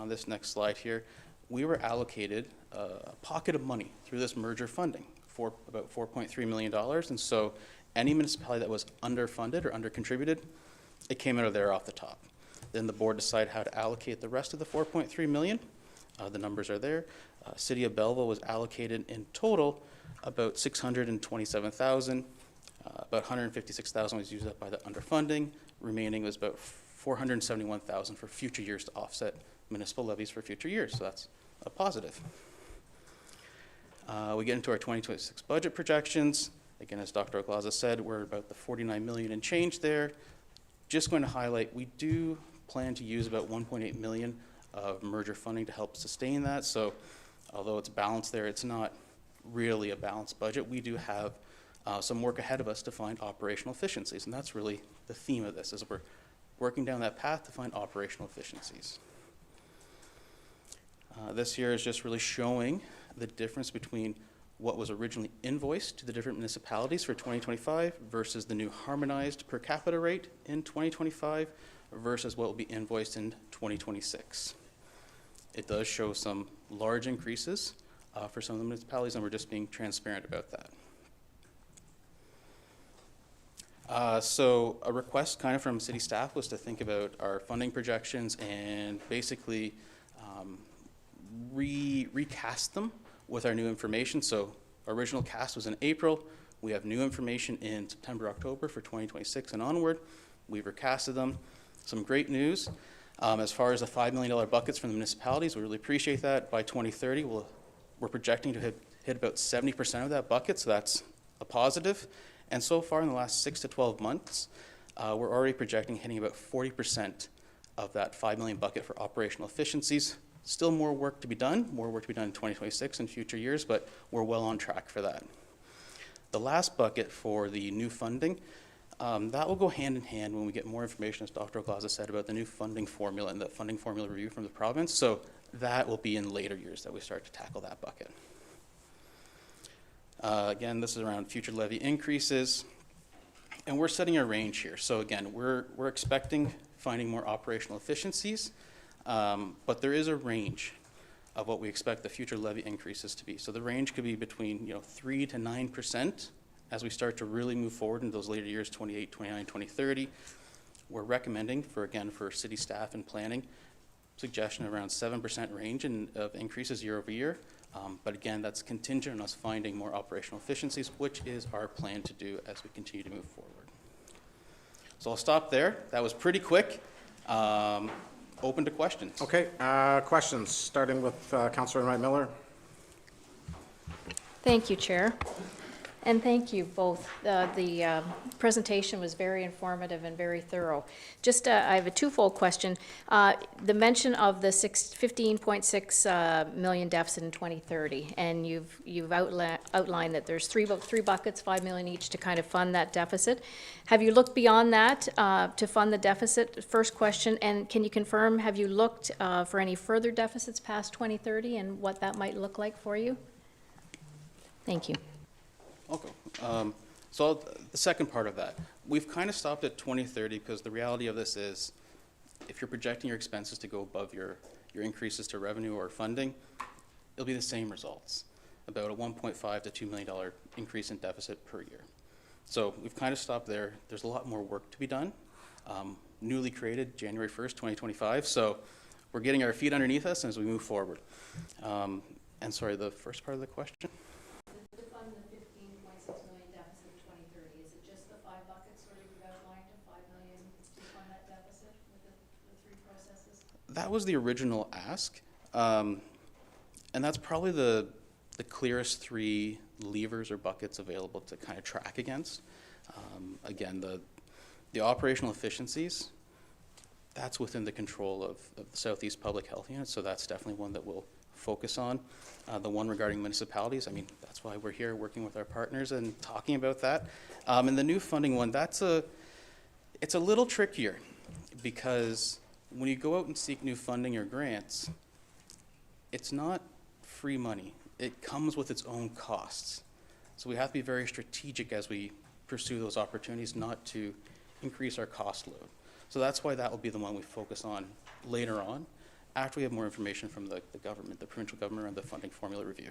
this next slide here, we were allocated a pocket of money through this merger funding for about $4.3 million. And so any municipality that was underfunded or under-contributed, it came out of there off the top. Then the board decided how to allocate the rest of the $4.3 million. The numbers are there. City of Belleville was allocated in total about $627,000. About $156,000 was used up by the underfunding. Remaining was about $471,000 for future years to offset municipal levies for future years. So that's a positive. We get into our 2026 budget projections. Again, as Dr. Oglaza said, we're about the $49 million and change there. Just going to highlight, we do plan to use about $1.8 million of merger funding to help sustain that. So although it's balanced there, it's not really a balanced budget. We do have some work ahead of us to find operational efficiencies, and that's really the theme of this, is we're working down that path to find operational efficiencies. This here is just really showing the difference between what was originally invoiced to the different municipalities for 2025 versus the new harmonized per capita rate in 2025 versus what will be invoiced in 2026. It does show some large increases for some of the municipalities, and we're just being transparent about that. So a request kind of from city staff was to think about our funding projections and basically recast them with our new information. So our original cast was in April. We have new information in September, October for 2026 and onward. We've recasted them. Some great news. As far as the $5 million buckets from the municipalities, we really appreciate that. By 2030, we're projecting to hit about 70% of that bucket, so that's a positive. And so far in the last 6 to 12 months, we're already projecting hitting about 40% of that $5 million bucket for operational efficiencies. Still more work to be done in 2026 and future years, but we're well on track for that. The last bucket for the new funding, that will go hand in hand when we get more information, as Dr. Oglaza said, about the new funding formula and the funding formula review from the province. So that will be in later years that we start to tackle that bucket. Again, this is around future levy increases, and we're setting a range here. So again, we're expecting finding more operational efficiencies, but there is a range of what we expect the future levy increases to be. So the range could be between 3 to 9% as we start to really move forward in those later years, 28, 29, 2030. We're recommending for city staff and planning, suggestion of around 7% range of increases year over year. But again, that's contingent on us finding more operational efficiencies, which is our plan to do as we continue to move forward. So I'll stop there. That was pretty quick. Open to questions. Okay, questions, starting with Councillor Wright Miller. Thank you, Chair. And thank you both. The presentation was very informative and very thorough. Just, I have a twofold question. The mention of the 15.6 million deficit in 2030, and you've outlined that there's three buckets, 5 million each to kind of fund that deficit. Have you looked beyond that to fund the deficit? First question, and can you confirm, have you looked for any further deficits past 2030 and what that might look like for you? Thank you. Okay. The second part of that, we've kind of stopped at 2030 because the reality of this is if you're projecting your expenses to go above your increases to revenue or funding, it'll be the same results, about a $1.5 to $2 million increase in deficit per year. So we've kind of stopped there. There's a lot more work to be done. Newly created January 1st, 2025. So we're getting our feet underneath us as we move forward. And sorry, the first part of the question? To fund the 15.6 million deficit in 2030, is it just the 5 buckets sort of you've outlined of 5 million to fund that deficit with the 3 processes? That was the original ask. And that's probably the clearest 3 levers or buckets available to kind of track against. Again, the operational efficiencies, that's within the control of the Southeast Public Health Unit, so that's definitely one that we'll focus on. The one regarding municipalities, I mean, that's why we're here working with our partners and talking about that. And the new funding one, it's a little trickier because when you go out and seek new funding or grants, it's not free money. It comes with its own costs. So we have to be very strategic as we pursue those opportunities not to increase our cost load. So that's why that will be the one we focus on later on, after we have more information from the government, the provincial government, around the funding formula review.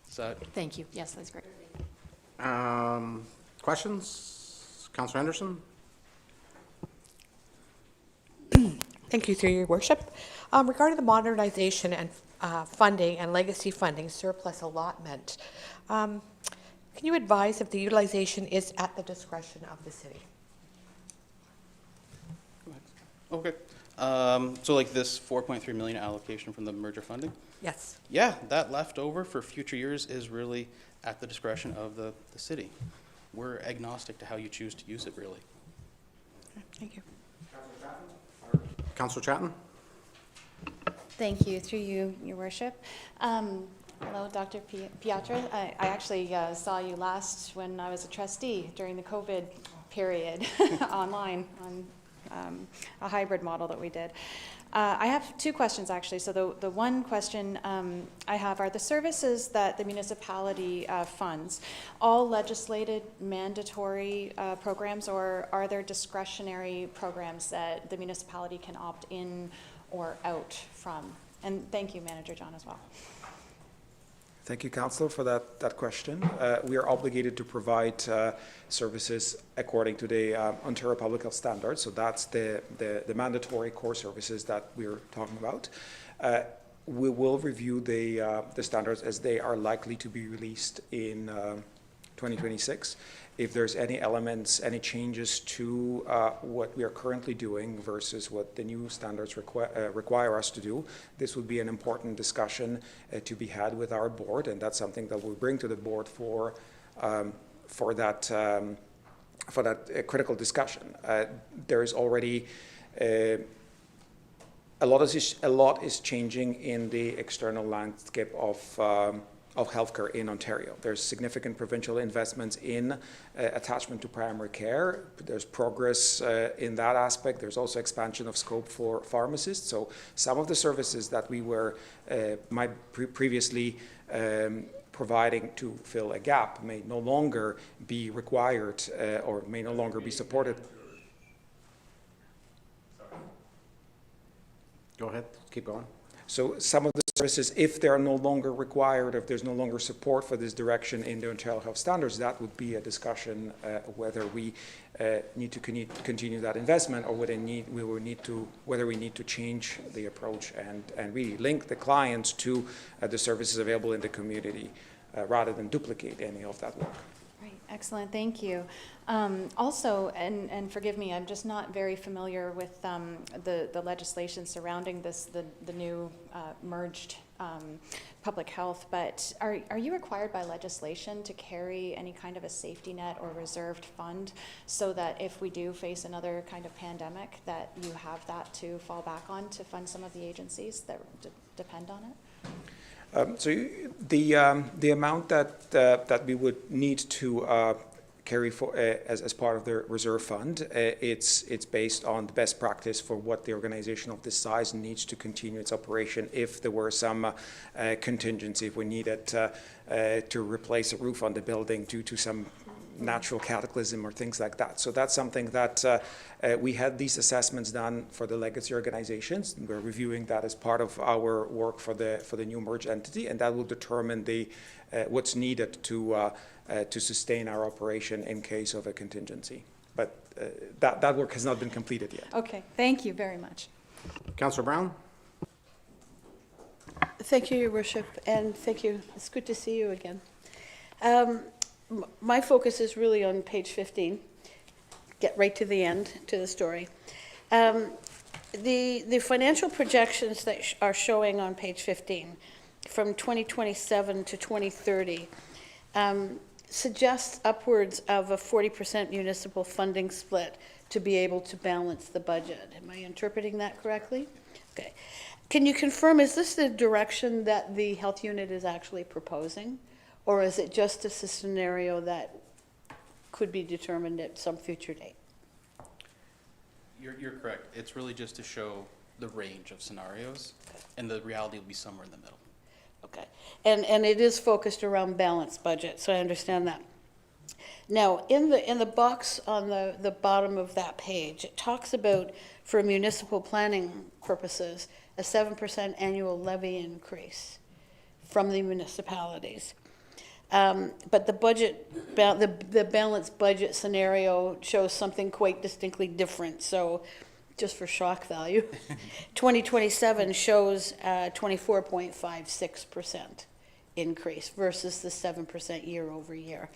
Is that? Thank you. Yes, that's great. Questions? Councillor Henderson? Thank you, through your worship. Regarding the modernization and funding and legacy funding surplus allotment, can you advise if the utilization is at the discretion of the city? Okay. So like this 4.3 million allocation from the merger funding? Yes. Yeah, that leftover for future years is really at the discretion of the city. We're agnostic to how you choose to use it, really. Thank you. Councillor Chatton? Thank you, through you, your worship. Hello, Dr. Piotr. I actually saw you last when I was a trustee during the COVID period online on a hybrid model that we did. I have 2 questions actually. So the one question I have are the services that the municipality funds all legislated mandatory programs, or are there discretionary programs that the municipality can opt in or out from? And thank you, Manager John, as well. Thank you, Councillor, for that question. We are obligated to provide services according to the Ontario Public Health Standards, so that's the mandatory core services that we're talking about. We will review the standards as they are likely to be released in 2026. If there's any elements, any changes to what we are currently doing versus what the new standards require us to do, this would be an important discussion to be had with our board, and that's something that we'll bring to the board for that critical discussion. There is already a lot is changing in the external landscape of healthcare in Ontario. There's significant provincial investments in attachment to primary care. There's progress in that aspect. There's also expansion of scope for pharmacists. So some of the services that we were previously providing to fill a gap may no longer be required or may no longer be supported. Go ahead, keep going. So some of the services, if they are no longer required, if there's no longer support for this direction in the Ontario Health Standards, that would be a discussion whether we need to continue that investment or whether we need to change the approach and really link the clients to the services available in the community rather than duplicate any of that work. Right. Excellent, thank you. Also, and forgive me, I'm just not very familiar with the legislation surrounding this, the new merged public health, but are you required by legislation to carry any kind of a safety net or reserved fund so that if we do face another kind of pandemic, that you have that to fall back on to fund some of the agencies that depend on it? The amount that we would need to carry for as part of the reserve fund, it's based on the best practice for what the organization of this size needs to continue its operation. If there were some contingency, if we needed to replace a roof on the building due to some natural cataclysm or things like that. So that's something that we had these assessments done for the legacy organizations. We're reviewing that as part of our work for the new merged entity, and that will determine what's needed to sustain our operation in case of a contingency. But that work has not been completed yet. Okay, thank you very much. Councillor Brown? Thank you, Your Worship, and thank you. It's good to see you again. My focus is really on page 15. Get right to the end, to the story. The financial projections that are showing on page 15 from 2027 to 2030 suggests upwards of a 40% municipal funding split to be able to balance the budget. Am I interpreting that correctly? Okay. Can you confirm, is this the direction that the health unit is actually proposing? Or is it just a scenario that could be determined at some future date? You're correct. It's really just to show the range of scenarios, and the reality will be somewhere in the middle. Okay, and it is focused around balanced budget, so I understand that. Now, in the box on the bottom of that page, it talks about, for municipal planning purposes, a 7% annual levy increase from the municipalities. But the budget, the balanced budget scenario shows something quite distinctly different. So just for shock value, 2027 shows 24.56% increase versus the 7% year over year.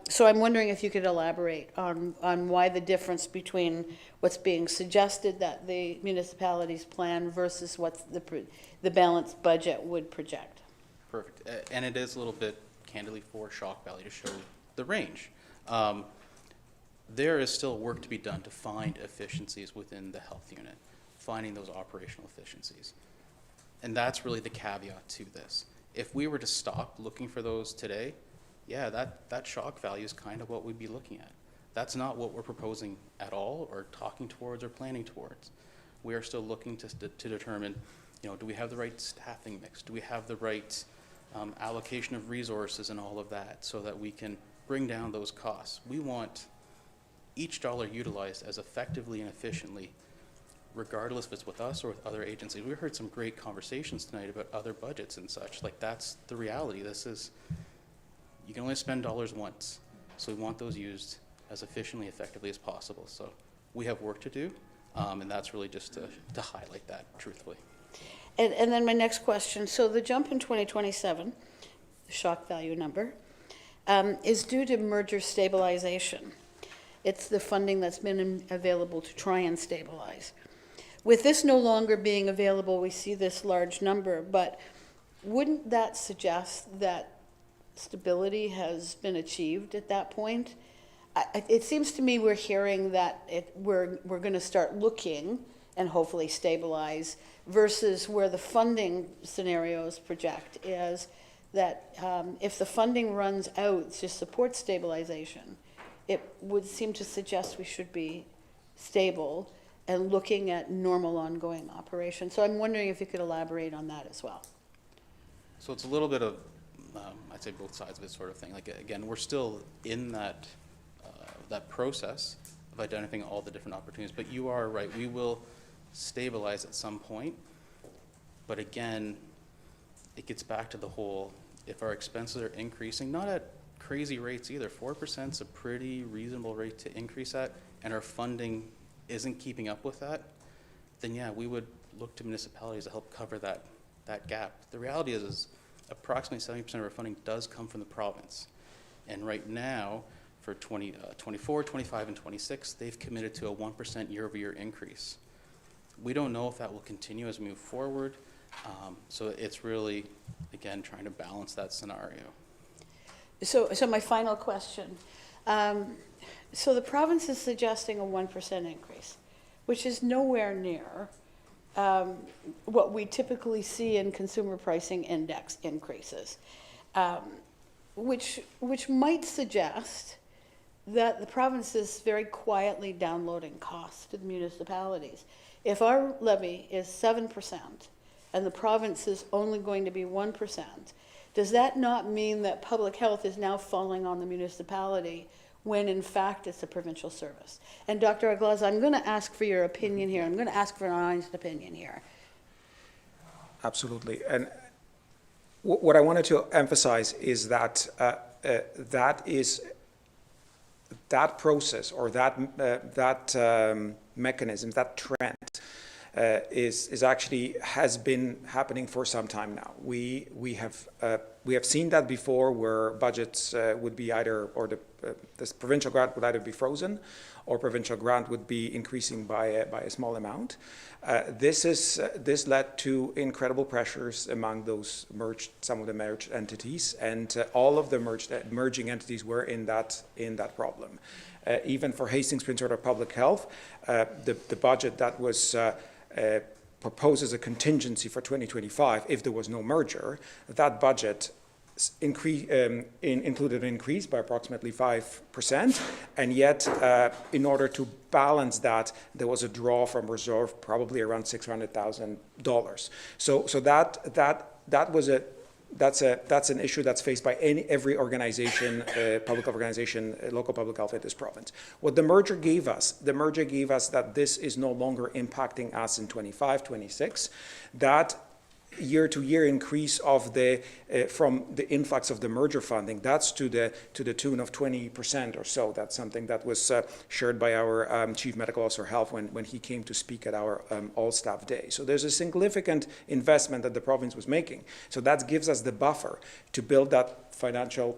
So I'm wondering if you could elaborate on why the difference between what's being suggested that the municipalities plan versus what the balanced budget would project. Perfect. And it is a little bit candidly for shock value to show the range. There is still work to be done to find efficiencies within the health unit, finding those operational efficiencies. And that's really the caveat to this. If we were to stop looking for those today, yeah, that shock value is kind of what we'd be looking at. That's not what we're proposing at all, or talking towards, or planning towards. We are still looking to determine, do we have the right staffing mix? Do we have the right allocation of resources and all of that, so that we can bring down those costs? We want each dollar utilized as effectively and efficiently, regardless if it's with us or with other agencies. We heard some great conversations tonight about other budgets and such. Like, that's the reality. You can only spend dollars once, so we want those used as efficiently, effectively as possible. So we have work to do, and that's really just to highlight that truthfully. And then my next question, so the jump in 2027, the shock value number, is due to merger stabilization. It's the funding that's been available to try and stabilize. With this no longer being available, we see this large number, but wouldn't that suggest that stability has been achieved at that point? It seems to me we're hearing that we're going to start looking and hopefully stabilize, versus where the funding scenarios project is that if the funding runs out to support stabilization, it would seem to suggest we should be stable and looking at normal ongoing operation. So I'm wondering if you could elaborate on that as well. So it's a little bit of, I'd say both sides of it sort of thing. Like, again, we're still in that process of identifying all the different opportunities, but you are right, we will stabilize at some point. But again, it gets back to the whole, if our expenses are increasing, not at crazy rates either, 4% is a pretty reasonable rate to increase at, and our funding isn't keeping up with that, then yeah, we would look to municipalities to help cover that gap. The reality is approximately 70% of our funding does come from the province. And right now, for 24, 25, and 26, they've committed to a 1% year-over-year increase. We don't know if that will continue as we move forward. So it's really, again, trying to balance that scenario. So my final question. So the province is suggesting a 1% increase, which is nowhere near what we typically see in consumer pricing index increases, which might suggest that the province is very quietly downloading costs to the municipalities. If our levy is 7% and the province is only going to be 1%, does that not mean that public health is now falling on the municipality when in fact it's a provincial service? And Dr. Oglaza, I'm going to ask for your opinion here. I'm going to ask for an honest opinion here. Absolutely. And what I wanted to emphasize is that that process or that mechanism, that trend, is actually has been happening for some time now. We have seen that before, where budgets would be either, or this provincial grant would either be frozen, or provincial grant would be increasing by a small amount. This led to incredible pressures among some of the merged entities, and all of the merging entities were in that problem. Even for Hastings Prince Edward Public Health, the budget that was proposed as a contingency for 2025, if there was no merger, that budget included an increase by approximately 5%, and yet in order to balance that, there was a draw from reserve probably around $600,000. So that's an issue that's faced by every organization, public organization, local public health in this province. What the merger gave us that this is no longer impacting us in 25, 26, that year-to-year increase of from the influx of the merger funding, that's to the tune of 20% or so. That's something that was shared by our Chief Medical Officer Health when he came to speak at our all-staff day. So there's a significant investment that the province was making. So that gives us the buffer to build that financial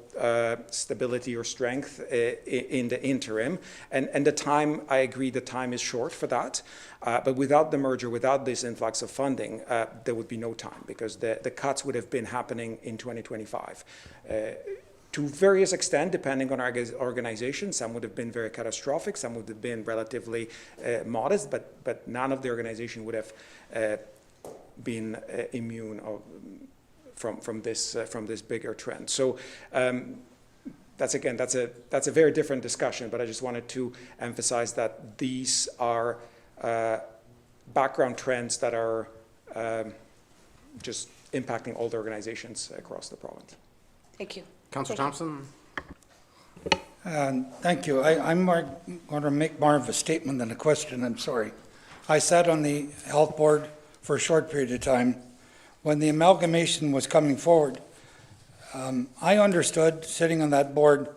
stability or strength in the interim. And the time, I agree, the time is short for that. But without the merger, without this influx of funding, there would be no time, because the cuts would have been happening in 2025. To various extent, depending on our organization, some would have been very catastrophic, some would have been relatively modest, but none of the organization would have been immune from this bigger trend. So that's a very different discussion, but I just wanted to emphasize that these are background trends that are just impacting all the organizations across the province. Thank you. Councillor Thompson? Thank you. I'm going to make more of a statement than a question. I'm sorry. I sat on the health board for a short period of time. When the amalgamation was coming forward, I understood, sitting on that board,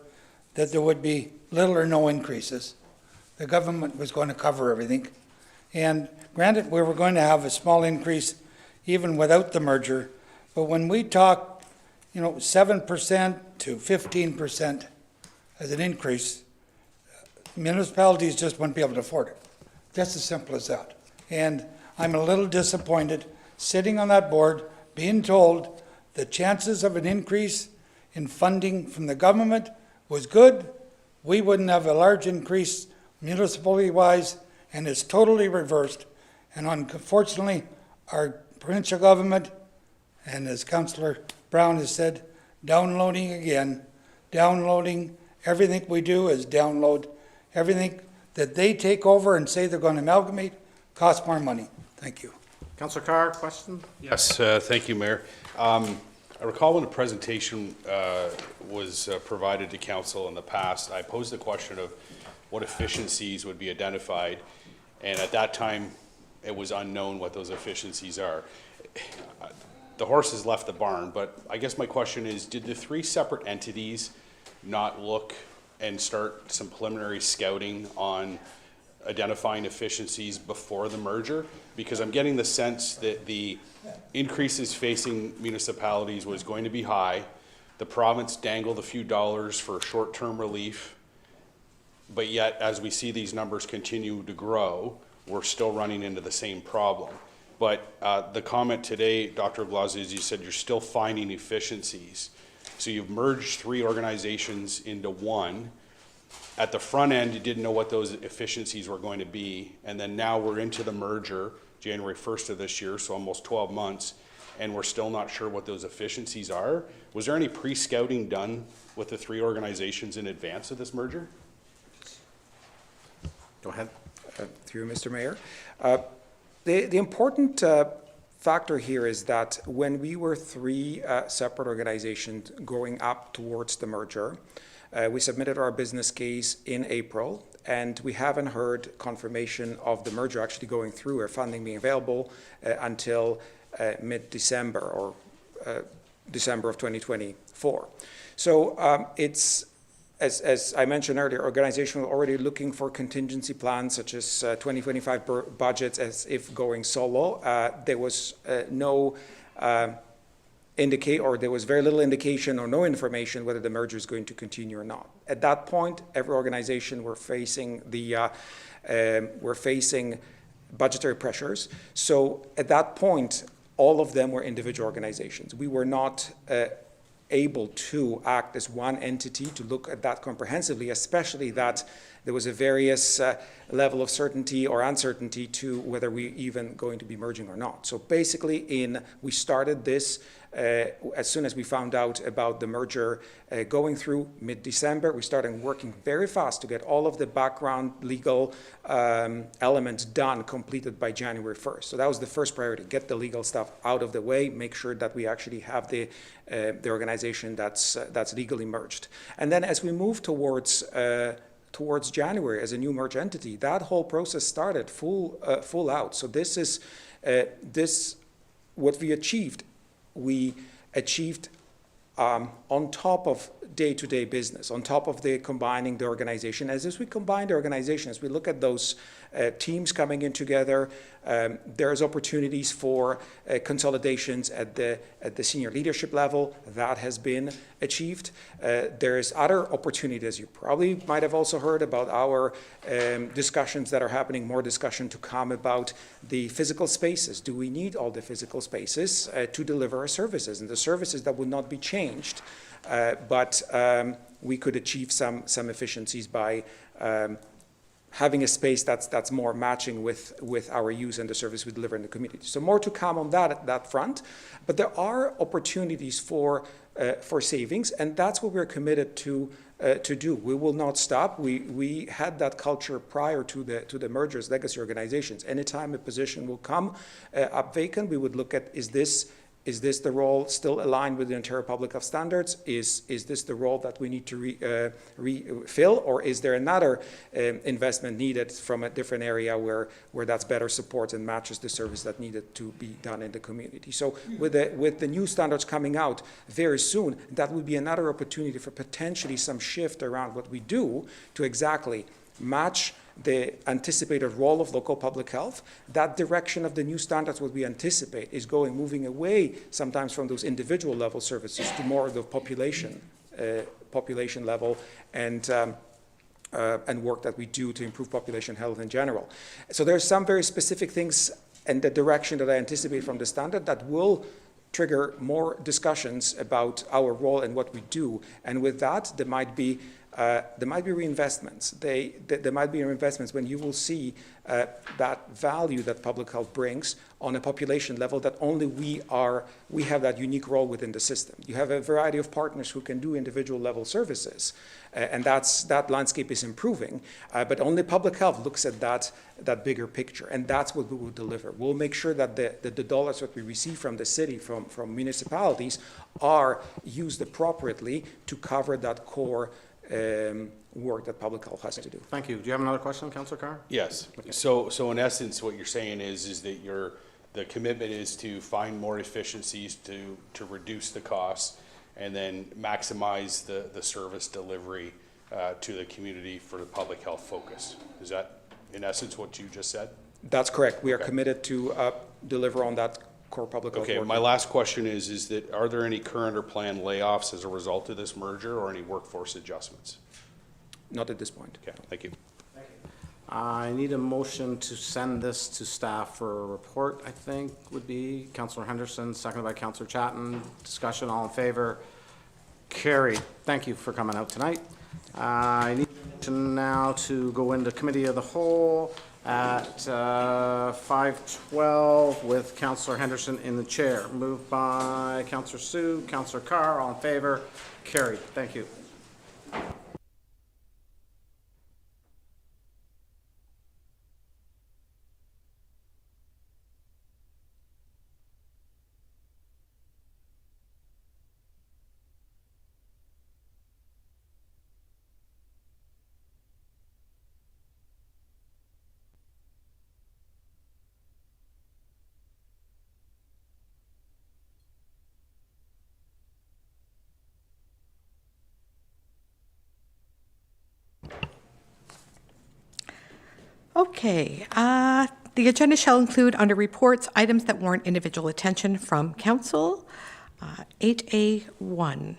that there would be little or no increases. The government was going to cover everything. And granted, we were going to have a small increase even without the merger. But when we talk, 7% to 15% as an increase, municipalities just wouldn't be able to afford it. Just as simple as that. And I'm a little disappointed sitting on that board, being told the chances of an increase in funding from the government was good. We wouldn't have a large increase municipally-wise, and it's totally reversed. And unfortunately, our provincial government, and as Councillor Brown has said, downloading again, downloading everything we do is download. Everything that they take over and say they're going to amalgamate costs more money. Thank you. Councillor Carr, question? Yes, thank you, Mayor. I recall when a presentation was provided to council in the past, I posed the question of what efficiencies would be identified, and at that time, it was unknown what those efficiencies are. The horse has left the barn, but I guess my question is, did the three separate entities not look and start some preliminary scouting on identifying efficiencies before the merger? Because I'm getting the sense that the increases facing municipalities was going to be high. The province dangled a few dollars for short-term relief, but yet, as we see these numbers continue to grow, we're still running into the same problem. But the comment today, Dr. Oglaza, is you said you're still finding efficiencies. So you've merged 3 organizations into one. At the front end, you didn't know what those efficiencies were going to be, and then now we're into the merger, January 1st of this year, so almost 12 months, and we're still not sure what those efficiencies are. Was there any pre-scouting done with the 3 organizations in advance of this merger? Go ahead. Through you, Mr. Mayor. The important factor here is that when we were 3 separate organizations going up towards the merger, we submitted our business case in April, and we haven't heard confirmation of the merger actually going through or funding being available until mid-December or December of 2024. So it's, as I mentioned earlier, organizations are already looking for contingency plans such as 2025 budgets as if going solo. There was there was very little indication or no information whether the merger is going to continue or not. At that point, every organization were facing budgetary pressures. So at that point, all of them were individual organizations. We were not able to act as one entity to look at that comprehensively, especially that there was a various level of certainty or uncertainty to whether we even going to be merging or not. So basically, we started this as soon as we found out about the merger going through mid-December. We started working very fast to get all of the background legal elements done, completed by January 1st. So that was the first priority: get the legal stuff out of the way, make sure that we actually have the organization that's legally merged. And then as we move towards January as a new merged entity, that whole process started full out. So this is what we achieved. We achieved on top of day-to-day business, on top of the combining the organization. As we combine the organization, as we look at those teams coming in together, there's opportunities for consolidations at the senior leadership level. That has been achieved. There's other opportunities. You probably might have also heard about our discussions that are happening, more discussion to come about the physical spaces. Do we need all the physical spaces to deliver our services? And the services that would not be changed, but we could achieve some efficiencies by having a space that's more matching with our use and the service we deliver in the community. So more to come on that front, but there are opportunities for savings, and that's what we're committed to do. We will not stop. We had that culture prior to the mergers, legacy organizations. Anytime a position will come up vacant, we would look at, is this the role still aligned with the Ontario Public Health Standards? Is this the role that we need to refill, or is there another investment needed from a different area where that's better supports and matches the service that needed to be done in the community? So with the new standards coming out very soon, that would be another opportunity for potentially some shift around what we do to exactly match the anticipated role of local public health. That direction of the new standards, what we anticipate, is moving away sometimes from those individual level services to more of the population level and work that we do to improve population health in general. So there's some very specific things and the direction that I anticipate from the standard that will trigger more discussions about our role and what we do. And with that, there might be reinvestments. There might be reinvestments when you will see that value that public health brings on a population level that only we have that unique role within the system. You have a variety of partners who can do individual level services, and that landscape is improving. But only public health looks at that bigger picture, and that's what we will deliver. We'll make sure that the dollars that we receive from the city, from municipalities, are used appropriately to cover that core work that public health has to do. Thank you. Do you have another question, Councillor Carr? Yes. Okay. So in essence, what you're saying is that the commitment is to find more efficiencies to reduce the costs and then maximize the service delivery to the community for the public health focus. Is that in essence what you just said? That's correct. We are committed to deliver on that core public health. Okay, my last question is that are there any current or planned layoffs as a result of this merger or any workforce adjustments? Not at this point. Okay, thank you. I need a motion to send this to staff for a report, I think would be Councillor Henderson, seconded by Councillor Chatton. Discussion, all in favor? Carried. Thank you for coming out tonight. I need to now to go into Committee of the Whole at 5:12 with Councillor Henderson in the chair. Moved by Councillor Sue, Councillor Carr, all in favor? Carried. Thank you. Okay, the agenda shall include under reports items that warrant individual attention from council. 8A1,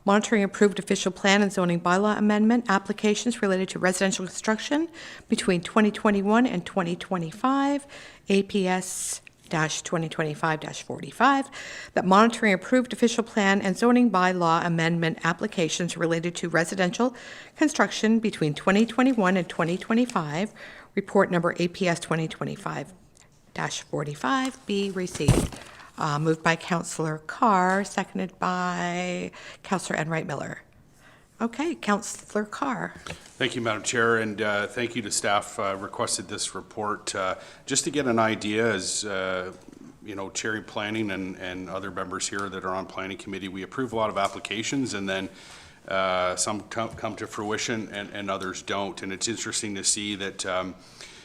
monitoring approved official plan and zoning bylaw amendment applications related to residential construction between 2021 and 2025, APS-2025-45, that monitoring approved official plan and zoning bylaw amendment applications related to residential construction between 2021 and 2025, report number APS 2025-45, be received. Moved by Councillor Carr, seconded by Councillor Enright Miller. Okay, Councillor Carr. Thank you, Madam Chair, and thank you to staff requested this report. Just to get an idea, as you know, chairing planning and other members here that are on planning committee, we approve a lot of applications, and then some come to fruition and others don't. And it's interesting to see that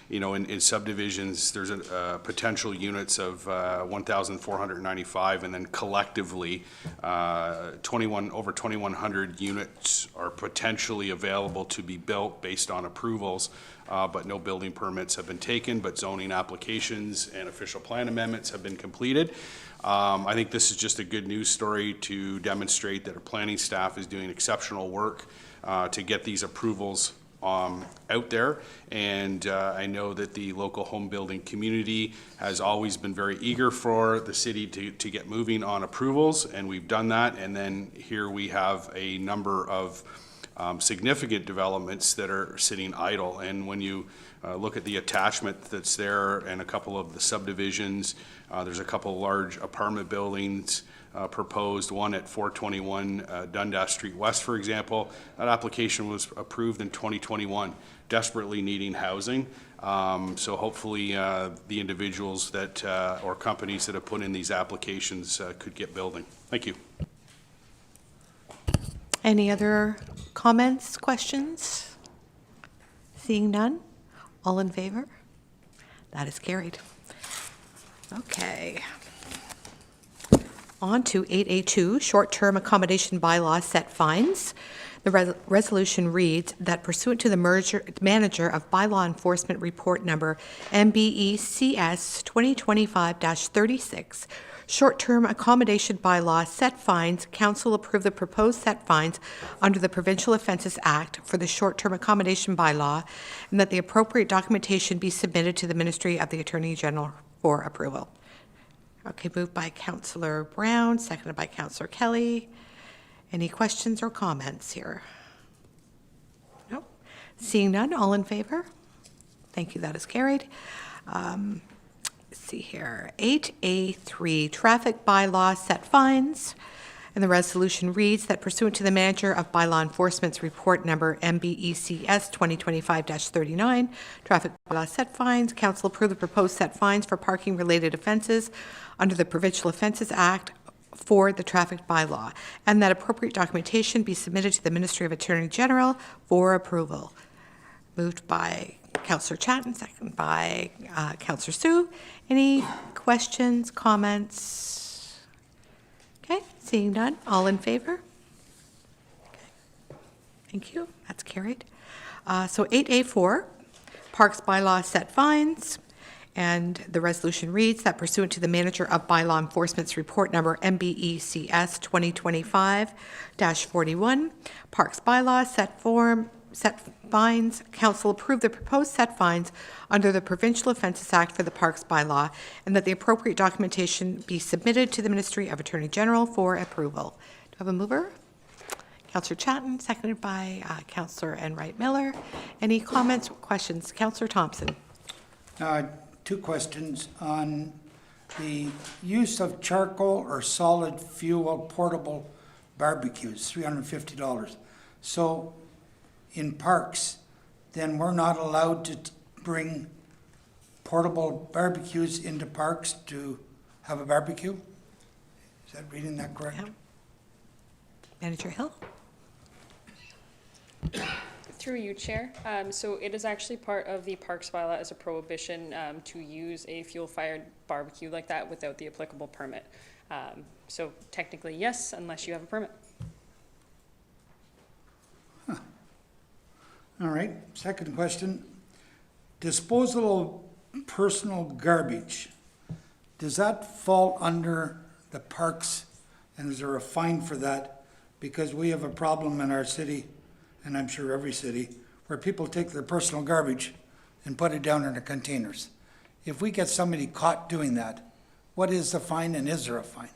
you know, in subdivisions, there's a potential units of 1,495, and then collectively, over 2,100 units are potentially available to be built based on approvals, but no building permits have been taken, but zoning applications and official plan amendments have been completed. I think this is just a good news story to demonstrate that our planning staff is doing exceptional work to get these approvals out there, and I know that the local home building community has always been very eager for the city to get moving on approvals, and we've done that. And then here we have a number of significant developments that are sitting idle, and when you look at the attachment that's there and a couple of the subdivisions, there's a couple of large apartment buildings proposed, one at 421 Dundas Street West, for example. That application was approved in 2021, desperately needing housing. So hopefully the individuals that or companies that have put in these applications could get building. Thank you. Any other comments, questions? Seeing none, all in favor? That is carried. Okay. On to 8A2, short-term accommodation bylaw set fines. The resolution reads that pursuant to the manager of bylaw enforcement report number MBECS 2025-36, short-term accommodation bylaw set fines, council approve the proposed set fines under the Provincial Offences Act for the short-term accommodation bylaw, and that the appropriate documentation be submitted to the Ministry of the Attorney General for approval. Okay, moved by Councillor Brown, seconded by Councillor Kelly. Any questions or comments here? No. Seeing none, all in favor? Thank you, that is carried. Let's see here. 8A3, traffic bylaw set fines. And the resolution reads that pursuant to the manager of bylaw enforcement's report number MBECS 2025-39, traffic bylaw set fines, council approve the proposed set fines for parking related offenses under the Provincial Offences Act for the traffic bylaw, and that appropriate documentation be submitted to the Ministry of Attorney General for approval. Moved by Councillor Chatton, seconded by Councillor Sue. Any questions, comments? Okay, seeing none, all in favor? Okay. Thank you, that's carried. So 8A4, Parks bylaw set fines. And the resolution reads that pursuant to the Manager of Bylaw Enforcement's report number MBECS 2025-41, Parks Bylaw set fines, council approved the proposed set fines under the Provincial Offences Act for the Parks Bylaw, and that the appropriate documentation be submitted to the Ministry of Attorney General for approval. Do I have a mover? Councillor Chatton, seconded by Councillor Enright Miller. Any comments or questions? Councillor Thompson. Two questions on the use of charcoal or solid fuel portable barbecues, $350. So in parks, then we're not allowed to bring portable barbecues into parks to have a barbecue? Is that reading that correct? Yeah. Manager Hill. Through you, Chair. So it is actually part of the Parks Bylaw as a prohibition to use a fuel-fired barbecue like that without the applicable permit. So technically, yes, unless you have a permit. All right, second question. Disposal of personal garbage, does that fall under the parks, and is there a fine for that? Because we have a problem in our city, and I'm sure every city, where people take their personal garbage and put it down in the containers. If we get somebody caught doing that, what is the fine, and is there a fine?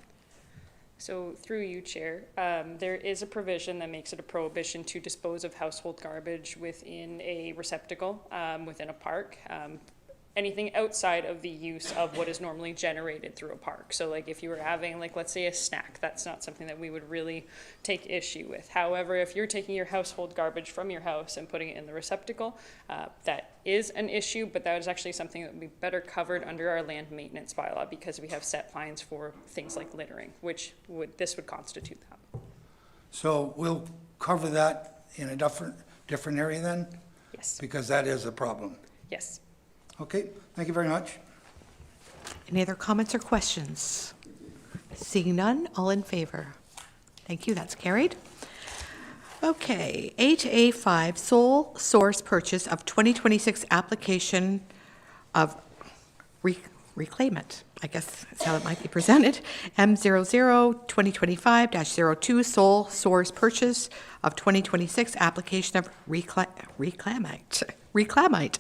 So through you, Chair, there is a provision that makes it a prohibition to dispose of household garbage within a receptacle within a park. Anything outside of the use of what is normally generated through a park. So like if you were having, like, let's say a snack, that's not something that we would really take issue with. However, if you're taking your household garbage from your house and putting it in the receptacle, that is an issue, but that is actually something that would be better covered under our land maintenance bylaw, because we have set fines for things like littering, which this would constitute that. So we'll cover that in a different area then? Yes. Because that is a problem. Yes. Okay, thank you very much. Any other comments or questions? Seeing none, all in favor? Thank you, that's carried. Okay, 8A5, sole source purchase of 2026 application of reclaimant, I guess that's how it might be presented. M00 2025-02, sole source purchase of 2026 application of reclamite.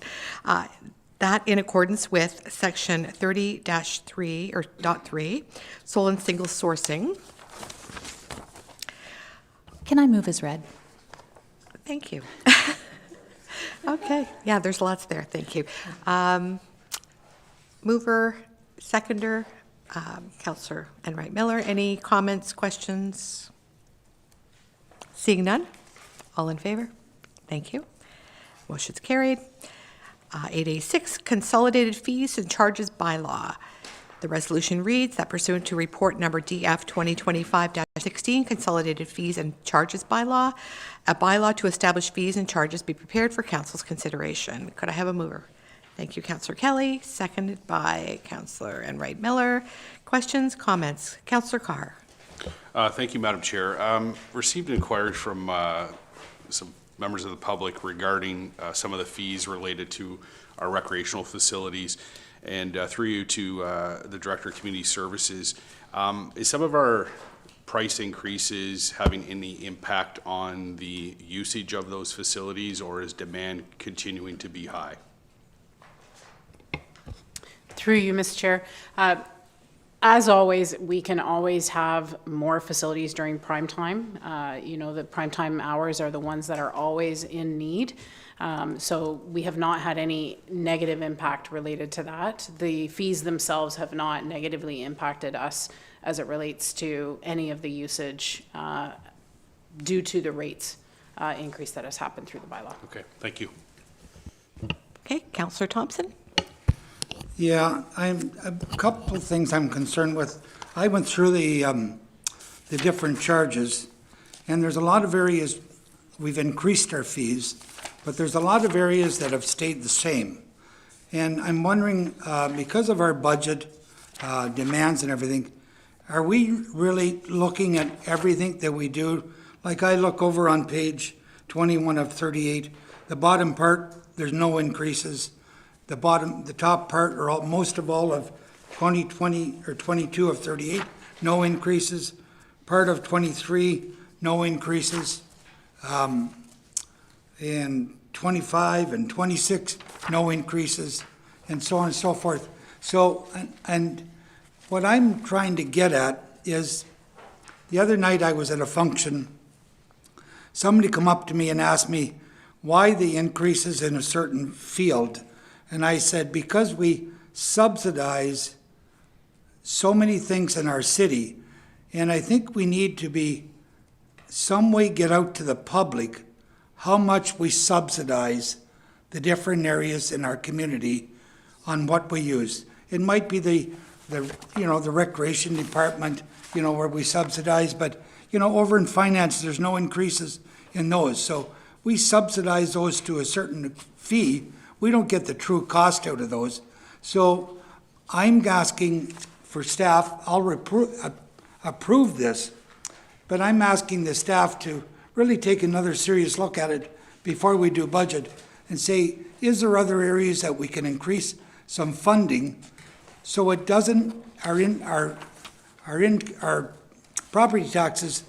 That in accordance with section 30-3 or .3, sole and single sourcing. Can I move as read? Thank you. Okay, yeah, there's lots there, thank you. Mover, seconder, Councillor Enright Miller, any comments, questions? Seeing none, all in favor? Thank you. Motion's carried. 8A6, consolidated fees and charges bylaw. The resolution reads that pursuant to report number DF 2025-16, consolidated fees and charges bylaw, a bylaw to establish fees and charges be prepared for council's consideration. Could I have a mover? Thank you, Councillor Kelly, seconded by Councillor Enright Miller. Questions, comments? Councillor Carr. Thank you, Madam Chair. Received an inquiry from some members of the public regarding some of the fees related to our recreational facilities, and through you to the Director of Community Services. Is some of our price increases having any impact on the usage of those facilities, or is demand continuing to be high? Through you, Mr. Chair. As always, we can always have more facilities during prime time. The prime time hours are the ones that are always in need. So we have not had any negative impact related to that. The fees themselves have not negatively impacted us as it relates to any of the usage due to the rates increase that has happened through the bylaw. Okay, thank you. Okay, Councillor Thompson. Yeah, a couple of things I'm concerned with. I went through the different charges, and there's a lot of areas we've increased our fees, but there's a lot of areas that have stayed the same. And I'm wondering, because of our budget demands and everything, are we really looking at everything that we do? Like I look over on page 21 of 38, the bottom part, there's no increases. the top part, or most of all of 2020 or 22 of 38, no increases. Part of 23, no increases. And 25 and 26, no increases, and so on and so forth. So, and what I'm trying to get at is, the other night I was at a function, somebody come up to me and asked me why the increases in a certain field. And I said, because we subsidize so many things in our city, and I think we need to be, some way get out to the public how much we subsidize the different areas in our community on what we use. It might be the recreation department, where we subsidize, but, over in finance, there's no increases in those. So we subsidize those to a certain fee. We don't get the true cost out of those. So I'm asking for staff, I'll approve this, but I'm asking the staff to really take another serious look at it before we do budget and say, is there other areas that we can increase some funding so it doesn't, our property taxes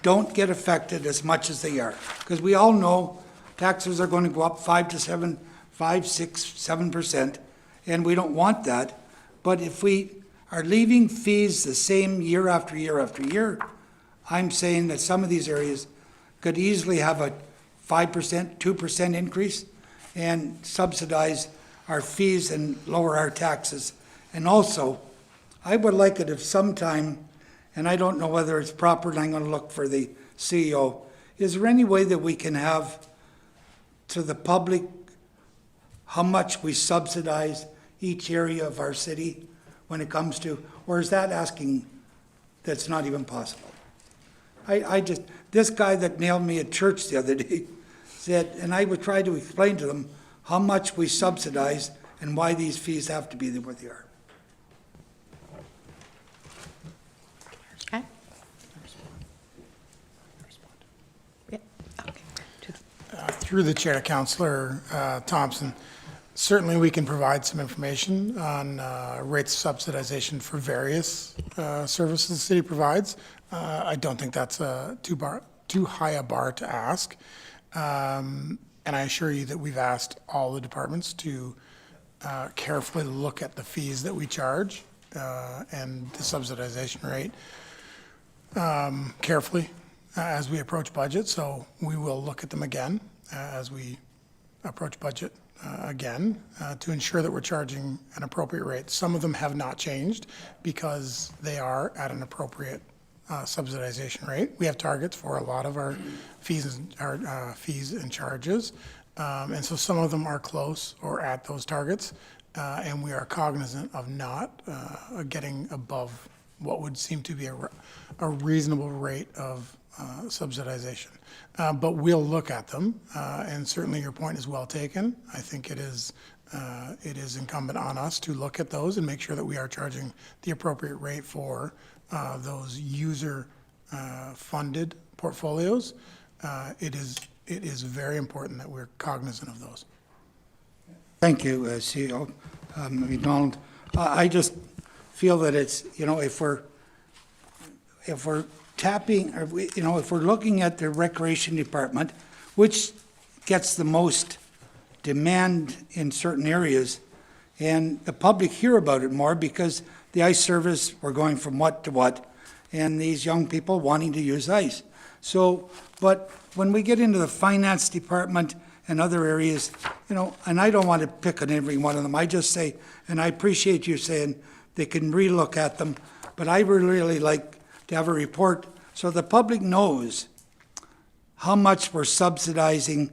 don't get affected as much as they are. Because we all know taxes are going to go up 5 to 7, 5, 6, 7%, and we don't want that. But if we are leaving fees the same year after year after year, I'm saying that some of these areas could easily have a 5%, 2% increase and subsidize our fees and lower our taxes. And also, I would like it if sometime, and I don't know whether it's proper, and I'm going to look for the CEO, is there any way that we can have to the public how much we subsidize each area of our city when it comes to, or is that asking, that's not even possible? This guy that nailed me at church the other day said, and I would try to explain to them how much we subsidize and why these fees have to be what they are. Okay. Yeah, okay. Through the chair to Councillor Thompson, certainly we can provide some information on rates of subsidization for various services the city provides. I don't think that's too high a bar to ask. And I assure you that we've asked all the departments to carefully look at the fees that we charge and the subsidization rate carefully as we approach budget. So we will look at them again as we approach budget again to ensure that we're charging an appropriate rate. Some of them have not changed because they are at an appropriate subsidization rate. We have targets for a lot of our fees and charges, and so some of them are close or at those targets, and we are cognizant of not getting above what would seem to be a reasonable rate of subsidization. But we'll look at them, and certainly your point is well taken. I think it is incumbent on us to look at those and make sure that we are charging the appropriate rate for those user funded portfolios. It is very important that we're cognizant of those. Thank you, CEO McDonald. I just feel that it's, if we're tapping, or if we're looking at the recreation department, which gets the most demand in certain areas, and the public hear about it more because the ice service, we're going from what to what, and these young people wanting to use ice. So, but when we get into the finance department and other areas, and I don't want to pick on every one of them, I just say, and I appreciate you saying they can relook at them, but I would really like to have a report so the public knows how much we're subsidizing,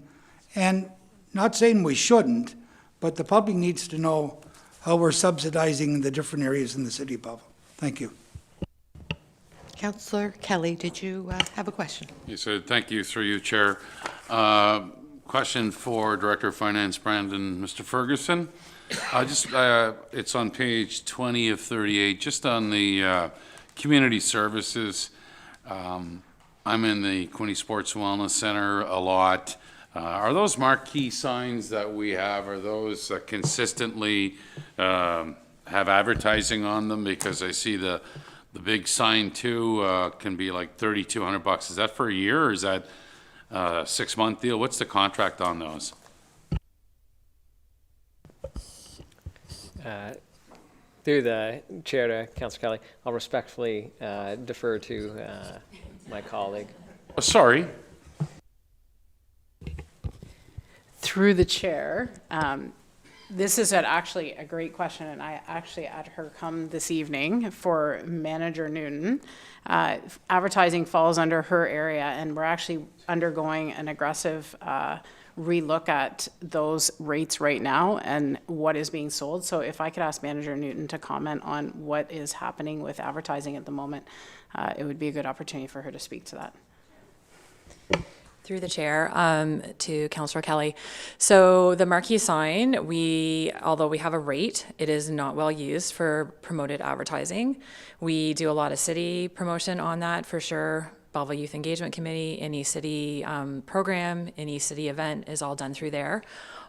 and not saying we shouldn't, but the public needs to know how we're subsidizing the different areas in the city of Belleville. Thank you. Councillor Kelly, did you have a question? Yes, sir. Thank you, through you, Chair. Question for Director of Finance, Brandon, Mr. Ferguson. It's on page 20 of 38, just on the community services. I'm in the Quinte Sports Wellness Center a lot. Are those marquee signs that we have, are those consistently have advertising on them? Because I see the big sign too can be like $3,200. Is that for a year, or is that a 6-month deal? What's the contract on those? Through the chair to Councillor Kelly, I'll respectfully defer to my colleague. Oh, sorry. Through the chair, this is actually a great question, and I actually had her come this evening for Manager Newton. Advertising falls under her area, and we're actually undergoing an aggressive relook at those rates right now and what is being sold. So if I could ask Manager Newton to comment on what is happening with advertising at the moment, it would be a good opportunity for her to speak to that. Through the chair, to Councillor Kelly. So the marquee sign, although we have a rate, it is not well used for promoted advertising. We do a lot of city promotion on that for sure. Belleville Youth Engagement Committee, any city program, any city event is all done through there.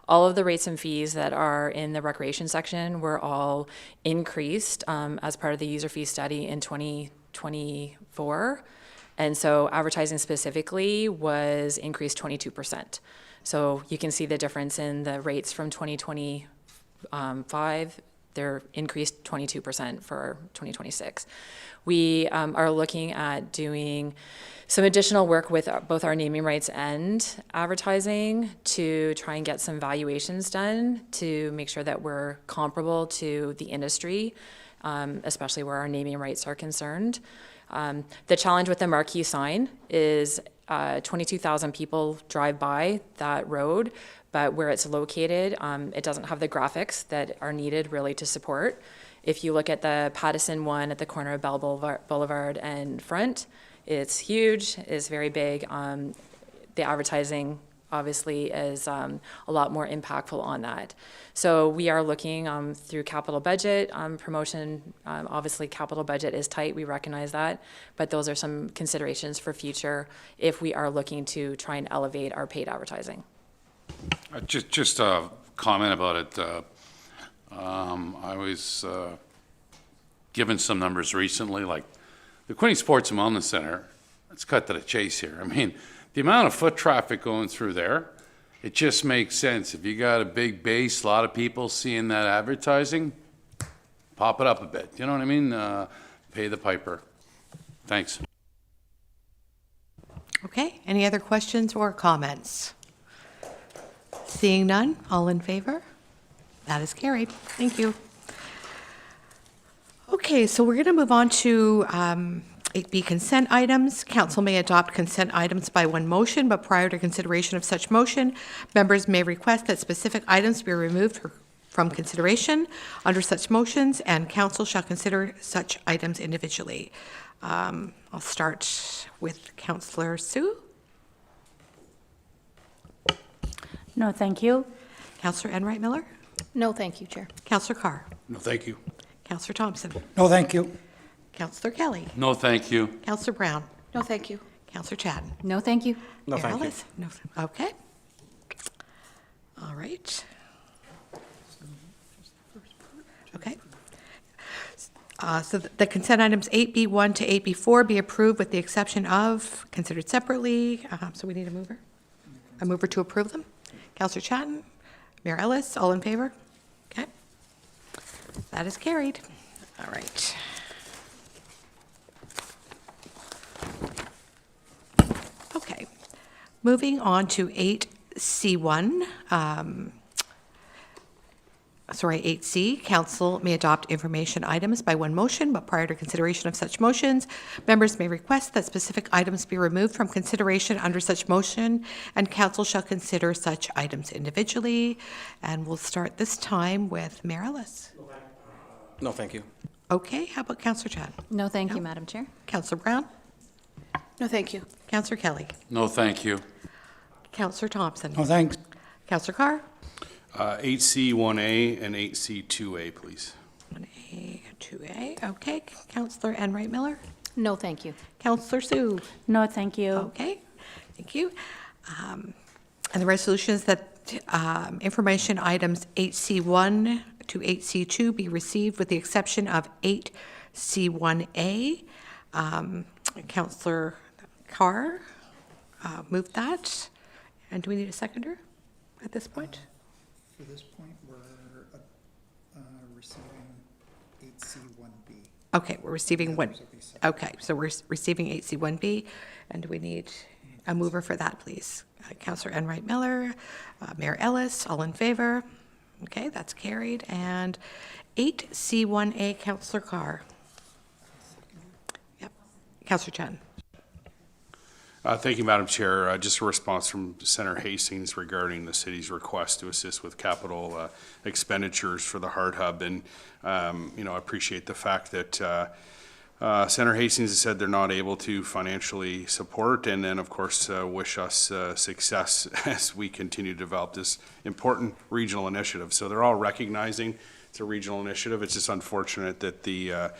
All of the rates and fees that are in the recreation section were all increased as part of the user fee study in 2024. And so advertising specifically was increased 22%. So you can see the difference in the rates from 2025. They're increased 22% for 2026. We are looking at doing some additional work with both our naming rights and advertising to try and get some valuations done to make sure that we're comparable to the industry, especially where our naming rights are concerned. The challenge with the marquee sign is 22,000 people drive by that road, but where it's located, it doesn't have the graphics that are needed really to support. If you look at the Pattison one at the corner of Bell Boulevard and Front, it's huge, it's very big. The advertising obviously is a lot more impactful on that. So we are looking through capital budget promotion. Obviously capital budget is tight, we recognize that, but those are some considerations for future if we are looking to try and elevate our paid advertising. Just a comment about it. I was given some numbers recently, like the Queen Sports and Wellness Center. Let's cut to the chase here. I mean, the amount of foot traffic going through there, it just makes sense. If you got a big base, a lot of people seeing that advertising, pop it up a bit. You know what I mean? Pay the piper. Thanks. Okay, any other questions or comments? Seeing none, all in favor? That is carried. Thank you. Okay, so we're going to move on to 8B consent items. Council may adopt consent items by one motion, but prior to consideration of such motion, members may request that specific items be removed from consideration under such motions, and council shall consider such items individually. I'll start with Councillor Sue. No, thank you. Councillor Enright Miller. No, thank you, Chair. Councillor Carr. No, thank you. Councillor Thompson. No, thank you. Councillor Kelly. No, thank you. Councillor Brown. No, thank you. Councillor Chadden. No, thank you. No, Mayor thank you. Ellis? No, okay. All right. Okay. So the consent items 8B1 to 8B4 be approved with the exception of considered separately. So we need a mover. A mover to approve them. Councillor Chadden, Mayor Ellis, all in favor? Okay. That is carried. All right. Okay. Moving on to 8C1. 8C, council may adopt information items by one motion, but prior to consideration of such motions, members may request that specific items be removed from consideration under such motion, and council shall consider such items individually. And we'll start this time with Mayor Ellis. No, thank you. Okay, how about Councillor Chad? No, thank you, Madam Chair. Councillor Brown? No, thank you. Councillor Kelly? No, thank you. Councillor Thompson? No, thanks. Councillor Carr? 8C1A and 8C2A, please. 1A, 2A, okay. Councillor Enright Miller? No, thank you. Councillor Sue? No, thank you. Okay, thank you. And the resolution is that information items 8C1 to 8C2 be received with the exception of 8C1A. Councillor Carr moved that. And do we need a seconder at this point? For this point, we're receiving 8C1B. Okay, we're receiving one. Okay, so we're receiving 8C1B. And do we need a mover for that, please? Councillor Enright Miller, Mayor Ellis, all in favor? Okay, that's carried. And 8C1A, Councillor Carr. Yep. Councillor Chen. Thank you, Madam Chair. Just a response from Senator Hastings regarding the city's request to assist with capital expenditures for the Heart Hub. And, I appreciate the fact that Senator Hastings has said they're not able to financially support, and then, of course, wish us success as we continue to develop this important regional initiative. So they're all recognizing it's a regional initiative. It's just unfortunate that the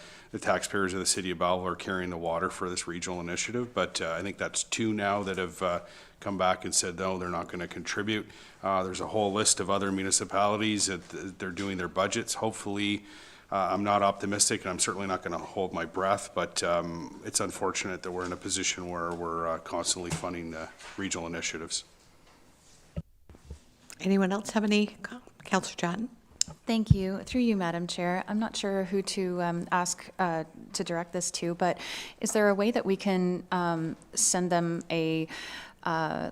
taxpayers of the city of Belleville are carrying the water for this regional initiative. But I think that's two now that have come back and said, no, they're not going to contribute. There's a whole list of other municipalities that they're doing their budgets. Hopefully, I'm not optimistic, and I'm certainly not going to hold my breath, but it's unfortunate that we're in a position where we're constantly funding regional initiatives. Anyone else have any? Councillor Chen. Thank you. Through you, Madam Chair. I'm not sure who to ask to direct this to, but is there a way that we can send them a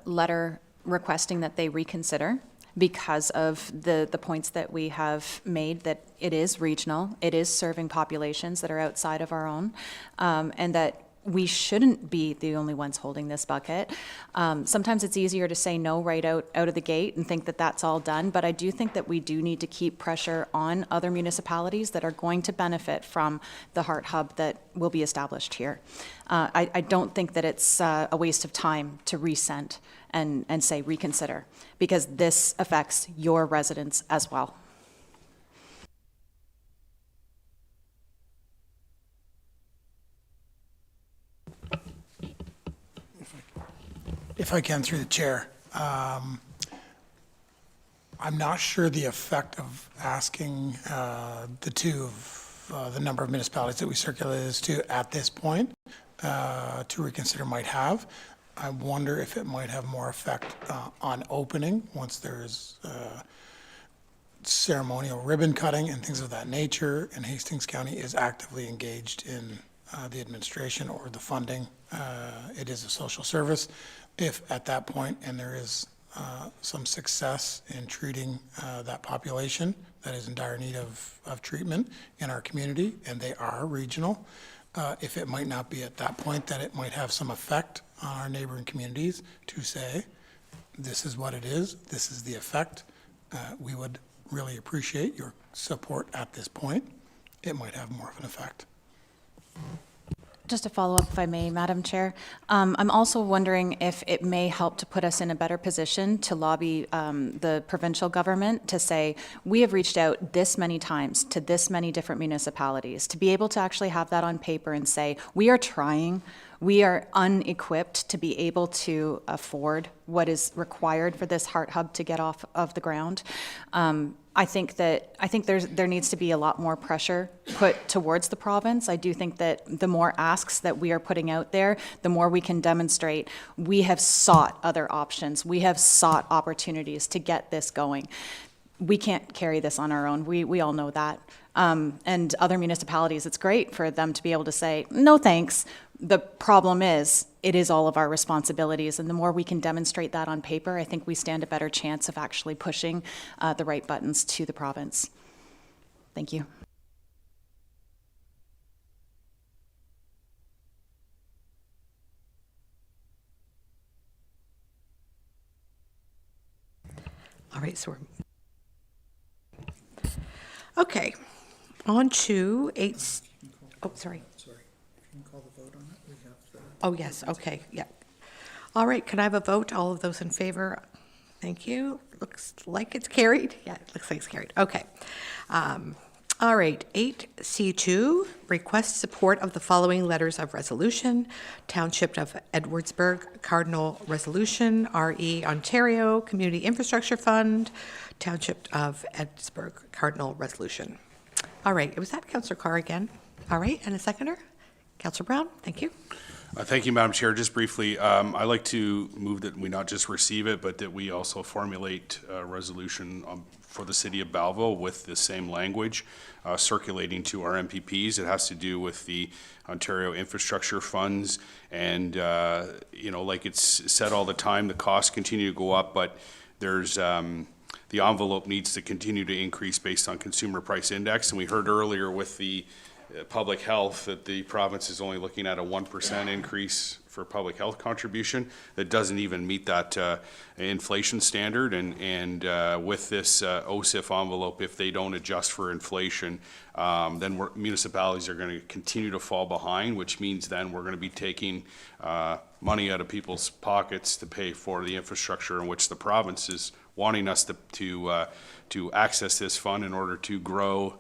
letter requesting that they reconsider because of the points that we have made, that it is regional, it is serving populations that are outside of our own, and that we shouldn't be the only ones holding this bucket. Sometimes it's easier to say no right out of the gate and think that that's all done, but I do think that we do need to keep pressure on other municipalities that are going to benefit from the Heart Hub that will be established here. I don't think that it's a waste of time to resend and say reconsider, because this affects your residents as well. If I can, through the chair, I'm not sure the effect of asking the number of municipalities that we circulated this to at this point to reconsider might have. I wonder if it might have more effect on opening once there's ceremonial ribbon cutting and things of that nature, and Hastings County is actively engaged in the administration or the funding. It is a social service. If at that point, and there is some success in treating that population that is in dire need of treatment in our community, and they are regional, if it might not be at that point, that it might have some effect on our neighboring communities to say, this is what it is, this is the effect. We would really appreciate your support at this point. It might have more of an effect. Just a follow-up, if I may, Madam Chair. I'm also wondering if it may help to put us in a better position to lobby the provincial government to say, we have reached out this many times to this many different municipalities, to be able to actually have that on paper and say, we are trying, we are unequipped to be able to afford what is required for this Heart Hub to get off of the ground. I think there needs to be a lot more pressure put towards the province. I do think that the more asks that we are putting out there, the more we can demonstrate we have sought other options. We have sought opportunities to get this going. We can't carry this on our own. We all know that. And other municipalities, it's great for them to be able to say, no thanks. The problem is, it is all of our responsibilities, and the more we can demonstrate that on paper, I think we stand a better chance of actually pushing the right buttons to the province. Thank you. All right, so okay, on to eight. Oh, sorry. Sorry, can you call the vote on it? We have the. Oh, yes, okay, yeah. All right, can I have a vote? All of those in favor? Thank you. Looks like it's carried. Yeah, it looks like it's carried. Okay. All right, 8C2, request support of the following letters of resolution. Township of Edwardsburg Cardinal Resolution, RE Ontario Community Infrastructure Fund, Township of Edwardsburg Cardinal Resolution. All right, was that Councillor Carr again? All right, and a seconder? Councillor Brown, thank you. Thank you, Madam Chair. Just briefly, I'd like to move that we not just receive it, but that we also formulate a resolution for the city of Belleville with the same language circulating to our MPPs. It has to do with the Ontario infrastructure funds, and like it's said all the time, the costs continue to go up, but there's the envelope needs to continue to increase based on consumer price index. And we heard earlier with the public health that the province is only looking at a 1% increase for public health contribution. That doesn't even meet that inflation standard. And with this OSIF envelope, if they don't adjust for inflation, then municipalities are going to continue to fall behind, which means then we're going to be taking money out of people's pockets to pay for the infrastructure in which the province is wanting us to access this fund in order to grow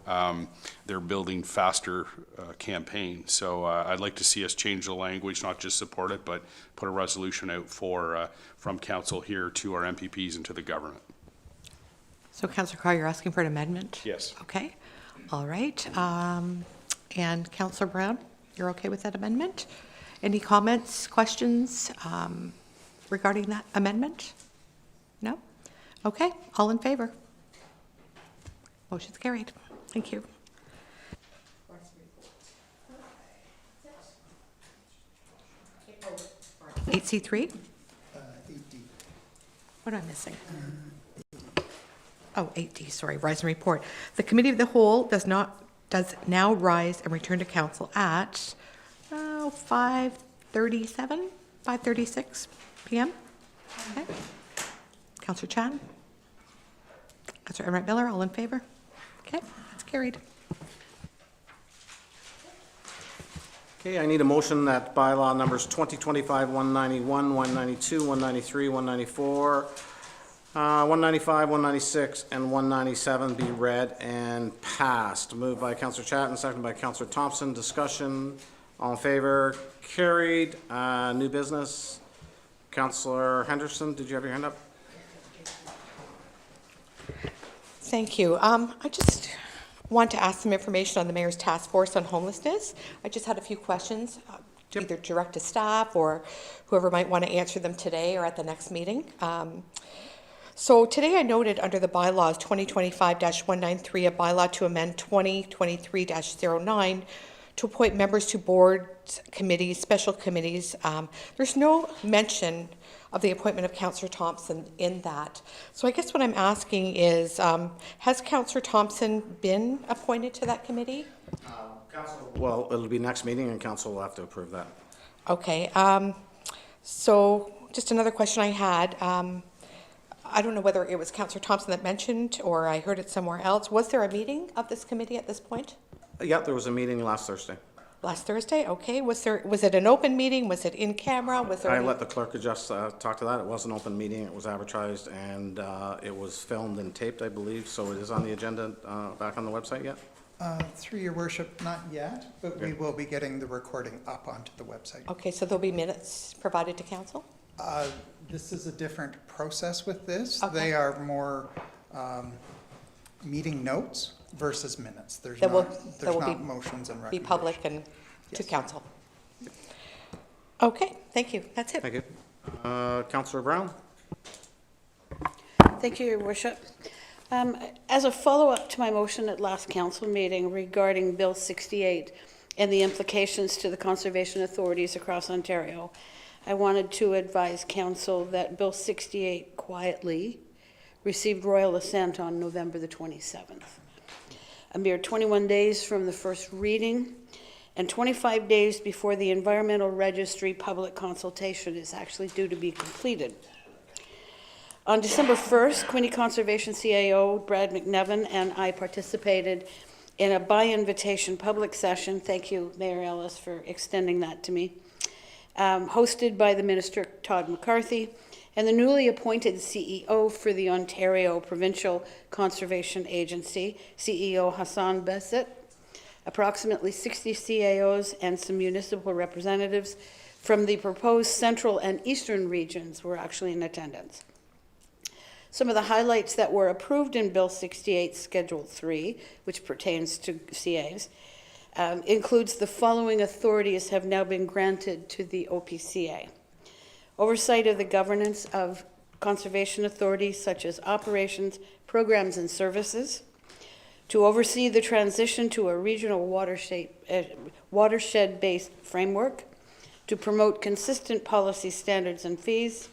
their Building Faster campaign. So I'd like to see us change the language, not just support it, but put a resolution out from council here to our MPPs and to the government. So Councillor Carr, you're asking for an amendment? Yes. Okay, all right. And Councillor Brown, you're okay with that amendment? Any comments, questions regarding that amendment? No? Okay, all in favor? Motion's carried. Thank you. 8C3? 8D. What am I missing? Oh, 8D, sorry, rise and report. The Committee of the Whole does now rise and return to council at 5:37, 5:36 p.m. Okay. Councillor Chan? Councillor Emmerich Miller, all in favor? Okay, that's carried. Okay, I need a motion that bylaw numbers 2025-191, 192, 193, 194, 195, 196, and 197 be read and passed. Moved by Councillor Chatton, seconded by Councillor Thompson. Discussion, all in favor? Carried. New business. Councillor Henderson, did you have your hand up? Thank you. I just want to ask some information on the Mayor's Task Force on Homelessness. I just had a few questions, either direct to staff or whoever might want to answer them today or at the next meeting. So today I noted under the bylaws 2025-193, a bylaw to amend 2023-09 to appoint members to boards, committees, special committees. There's no mention of the appointment of Councillor Thompson in that. So I guess what I'm asking is, has Councillor Thompson been appointed to that committee? Well, it'll be next meeting and council will have to approve that. Okay. So just another question I had. I don't know whether it was Councillor Thompson that mentioned or I heard it somewhere else. Was there a meeting of this committee at this point? Yeah, there was a meeting last Thursday. Last Thursday, okay. Was it an open meeting? Was it in camera? Was there? I let the clerk just talk to that. It was an open meeting. It was advertised and it was filmed and taped, I believe. So it is on the agenda back on the website yet? Through your worship, not yet, but we will be getting the recording up onto the website. Okay, so there'll be minutes provided to council? This is a different process with this. Okay. They are more meeting notes versus minutes. There's That will not motions and be recommendations. public and to Yes. council. Okay, thank you. That's it. Thank you. Councillor Brown? Thank you, Your Worship. As a follow-up to my motion at last council meeting regarding Bill 68 and the implications to the conservation authorities across Ontario, I wanted to advise council that Bill 68 quietly received royal assent on November the 27th. A mere 21 days from the first reading and 25 days before the Environmental Registry public consultation is actually due to be completed. On December 1st, Quinte Conservation CAO Brad McNevin and I participated in a by-invitation public session. Thank you, Mayor Ellis, for extending that to me. Hosted by the Minister Todd McCarthy and the newly appointed CEO for the Ontario Provincial Conservation Agency, CEO Hassan Bassett, approximately 60 CAOs and some municipal representatives from the proposed central and eastern regions were actually in attendance. Some of the highlights that were approved in Bill 68, Schedule 3, which pertains to CAs, includes the following authorities have now been granted to the OPCA. Oversight of the governance of conservation authorities such as operations, programs, and services, to oversee the transition to a regional watershed-based framework, to promote consistent policy standards and fees,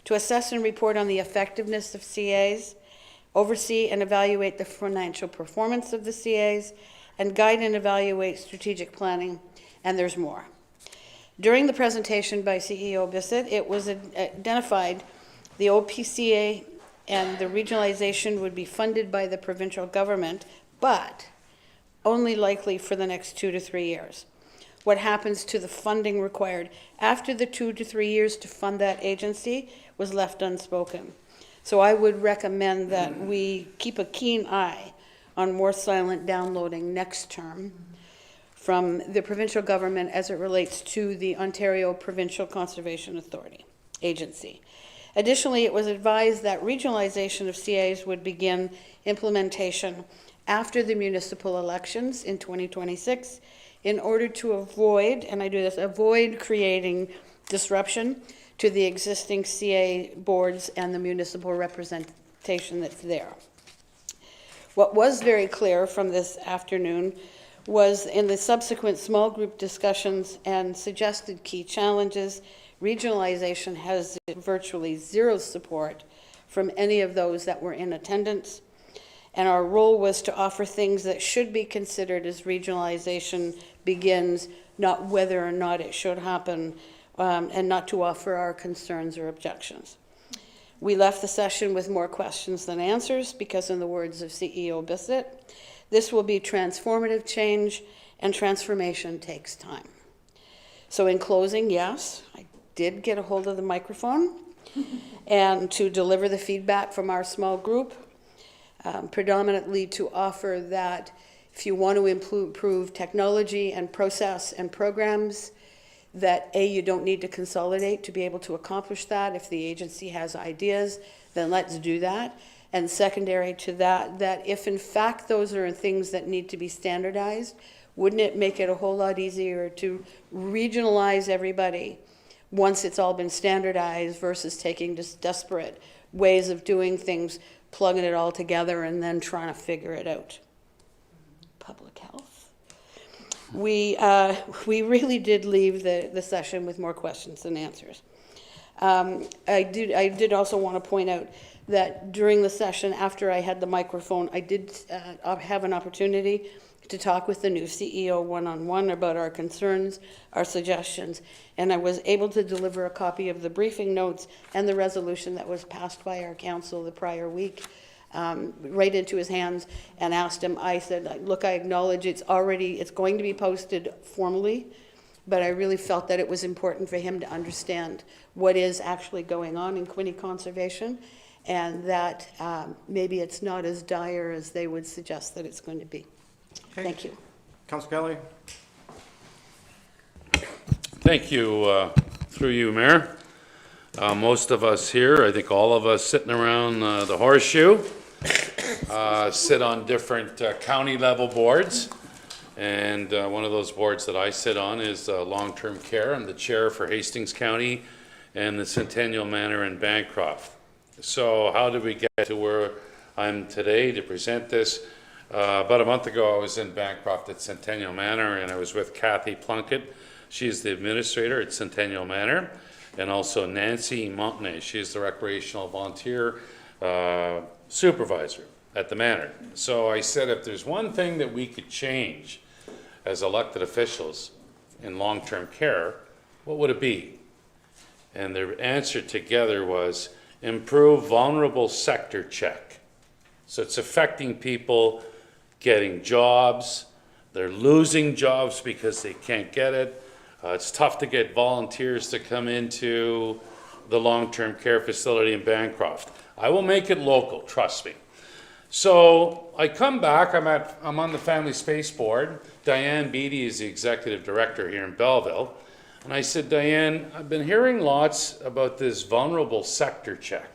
to assess and report on the effectiveness of CAs, oversee and evaluate the financial performance of the CAs, and guide and evaluate strategic planning, and there's more. During the presentation by CEO Bissett, it was identified the OPCA and the regionalization would be funded by the provincial government, but only likely for the next 2 to 3 years. What happens to the funding required after the 2 to 3 years to fund that agency was left unspoken. So I would recommend that we keep a keen eye on more silent downloading next term from the provincial government as it relates to the Ontario Provincial Conservation Authority Agency. Additionally, it was advised that regionalization of CAs would begin implementation after the municipal elections in 2026 in order to avoid, and I do this, avoid creating disruption to the existing CA boards and the municipal representation that's there. What was very clear from this afternoon was in the subsequent small group discussions and suggested key challenges, regionalization has virtually zero support from any of those that were in attendance. And our role was to offer things that should be considered as regionalization begins, not whether or not it should happen, and not to offer our concerns or objections. We left the session with more questions than answers because, in the words of CEO Bissett, this will be transformative change, and transformation takes time. So in closing, yes, I did get a hold of the microphone and to deliver the feedback from our small group, predominantly to offer that if you want to improve technology and process and programs, that A, you don't need to consolidate to be able to accomplish that. If the agency has ideas, then let's do that. And secondary to that, that if in fact those are things that need to be standardized, wouldn't it make it a whole lot easier to regionalize everybody once it's all been standardized versus taking just desperate ways of doing things, plugging it all together and then trying to figure it out? Public health. We really did leave the session with more questions than answers. I did also want to point out that during the session, after I had the microphone, I did have an opportunity to talk with the new CEO one-on-one about our concerns, our suggestions, and I was able to deliver a copy of the briefing notes and the resolution that was passed by our council the prior week right into his hands, and asked him, I said, look, I acknowledge it's going to be posted formally, but I really felt that it was important for him to understand what is actually going on in Quinte Conservation, and that maybe it's not as dire as they would suggest that it's going to be. Okay. Thank you. Councillor Kelly. Thank you, through you, Mayor. Most of us here, I think all of us sitting around the horseshoe, sit on different county level boards. And one of those boards that I sit on is long-term care. I'm the chair for Hastings County and the Centennial Manor in Bancroft. So how did we get to where I'm today to present this? About a month ago, I was in Bancroft at Centennial Manor, and I was with Kathy Plunkett. She's the administrator at Centennial Manor, and also Nancy Montenay. She's the recreational volunteer supervisor at the manor. So I said, if there's one thing that we could change as elected officials in long-term care, what would it be? And their answer together was improve vulnerable sector check. So it's affecting people getting jobs. They're losing jobs because they can't get it. It's tough to get volunteers to come into the long-term care facility in Bancroft. I will make it local, trust me. So I come back, I'm on the Family Space Board. Diane Beattie is the executive director here in Belleville. And I said, Diane, I've been hearing lots about this vulnerable sector check.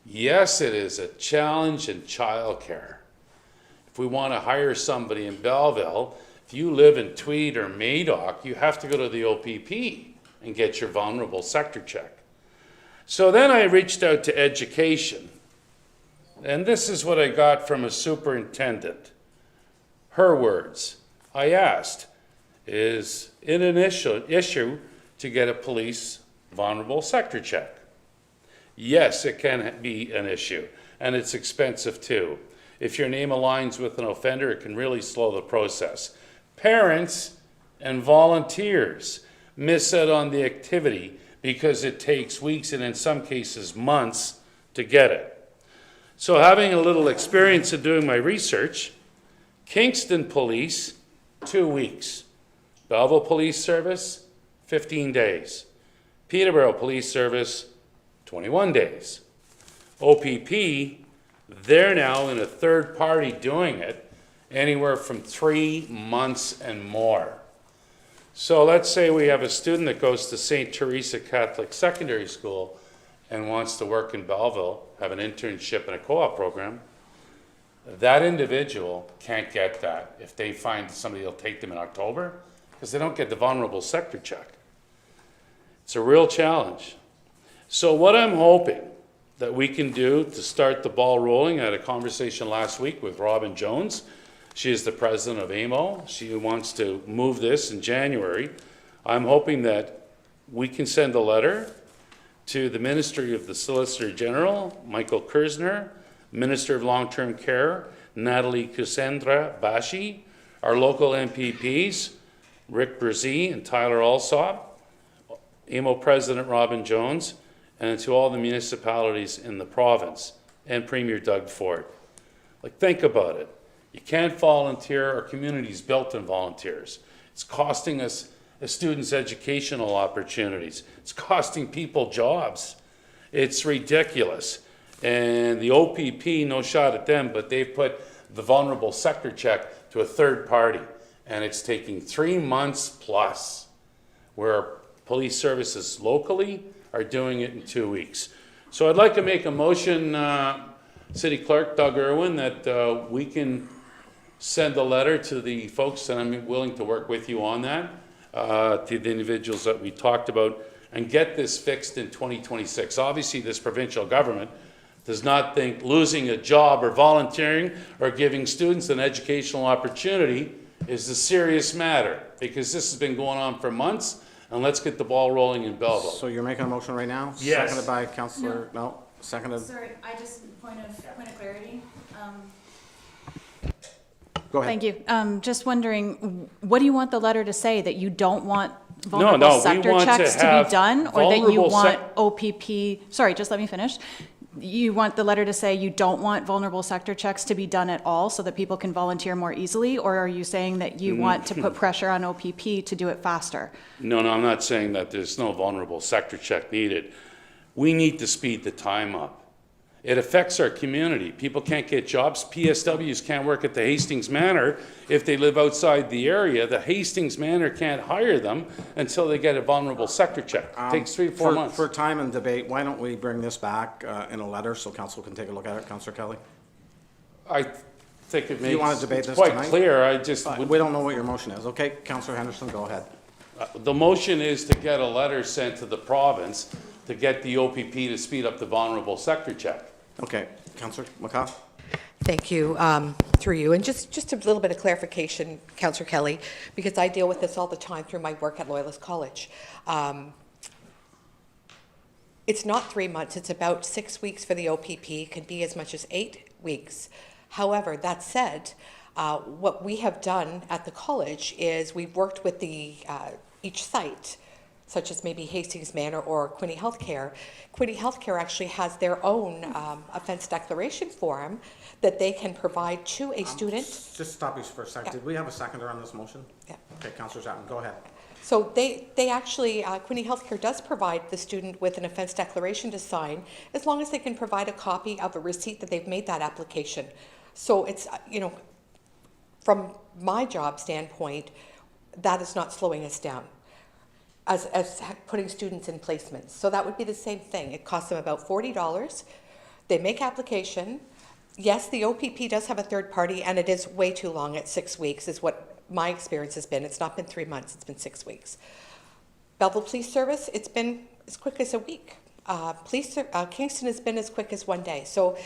Yes, it is a challenge in childcare. If we want to hire somebody in Belleville, if you live in Tweed or Madoc, you have to go to the OPP and get your vulnerable sector check. So then I reached out to education, and this is what I got from a superintendent. Her words, I asked, is it an issue to get a police vulnerable sector check? Yes, it can be an issue, and it's expensive too. If your name aligns with an offender, it can really slow the process. Parents and volunteers miss out on the activity because it takes weeks and in some cases months to get it. So having a little experience in doing my research, Kingston Police, 2 weeks. Belleville Police Service, 15 days. Peterborough Police Service, 21 days. OPP, they're now in a third party doing it, anywhere from 3 months and more. So let's say we have a student that goes to St. Teresa Catholic Secondary School and wants to work in Belleville, have an internship in a co-op program. That individual can't get that if they find somebody will take them in October, because they don't get the vulnerable sector check. It's a real challenge. So what I'm hoping that we can do to start the ball rolling, I had a conversation last week with Robin Jones. She is the president of AMO. She wants to move this in January. I'm hoping that we can send a letter to the Ministry of the Solicitor General, Michael Kersner, Minister of Long-Term Care, Natalie Cassandra Bashi, our local MPPs, Rick Brzee and Tyler Alsop, AMO President Robin Jones, and to all the municipalities in the province, and Premier Doug Ford. Like, think about it. You can't volunteer, our community's built on volunteers. It's costing us as students educational opportunities. It's costing people jobs. It's ridiculous. And the OPP, no shot at them, but they've put the vulnerable sector check to a third party. And it's taking 3 months plus, where police services locally are doing it in 2 weeks. So I'd like to make a motion, City Clerk Doug Irwin, that we can send a letter to the folks, and I'm willing to work with you on that, to the individuals that we talked about, and get this fixed in 2026. Obviously, this provincial government does not think losing a job or volunteering or giving students an educational opportunity is a serious matter, because this has been going on for months, and let's get the ball rolling in Belleville. So you're making a motion right now? Yes. Seconded by Councillor, no, seconded, Sorry, I just, point of clarity. go ahead. Thank you. Just wondering, what do you want the letter to say? That you don't want No, vulnerable we sector want to checks to have be done? Or that you vulnerable want OPP, sorry, just let me finish. You want the letter to say you don't want vulnerable sector checks to be done at all so that people can volunteer more easily? Or are you saying that you want to put pressure on OPP to do it faster? No, I'm not saying that there's no vulnerable sector check needed. We need to speed the time up. It affects our community. People can't get jobs. PSWs can't work at the Hastings Manor if they live outside the area. The Hastings Manor can't hire them until they get a vulnerable sector check. It takes 3 to 4 months. For time and debate, why don't we bring this back in a letter so council can take a look at it, Councillor Kelly? I think it You want makes to debate it's this quite tonight? clear. I just, We don't know what your motion is. Okay, Councillor Henderson, go ahead. the motion is to get a letter sent to the province to get the OPP to speed up the vulnerable sector check. Okay, Councillor McCaw? Thank you, through you. And just a little bit of clarification, Councillor Kelly, because I deal with this all the time through my work at Loyalist College. It's not 3 months, it's about 6 weeks for the OPP, it can be as much as 8 weeks. However, that said, what we have done at the college is we've worked with each site, such as maybe Hastings Manor or Quinte Healthcare. Quinte Healthcare actually has their own offense declaration form that they can provide to a student. Just stop you for a second. Yeah. Did we have a seconder on this motion? Yeah. Okay, Councillor Chapman, go ahead. So they actually, Quinte Healthcare does provide the student with an offense declaration to sign, as long as they can provide a copy of a receipt that they've made that application. So it's, from my job standpoint, that is not slowing us down as putting students in placements. So that would be the same thing. It costs them about $40. They make application. Yes, the OPP does have a third party, and it is way too long at 6 weeks, is what my experience has been. It's not been 3 months, it's been 6 weeks. Belleville Police Service, it's been as quick as a week. Kingston has been as quick as 1 day. So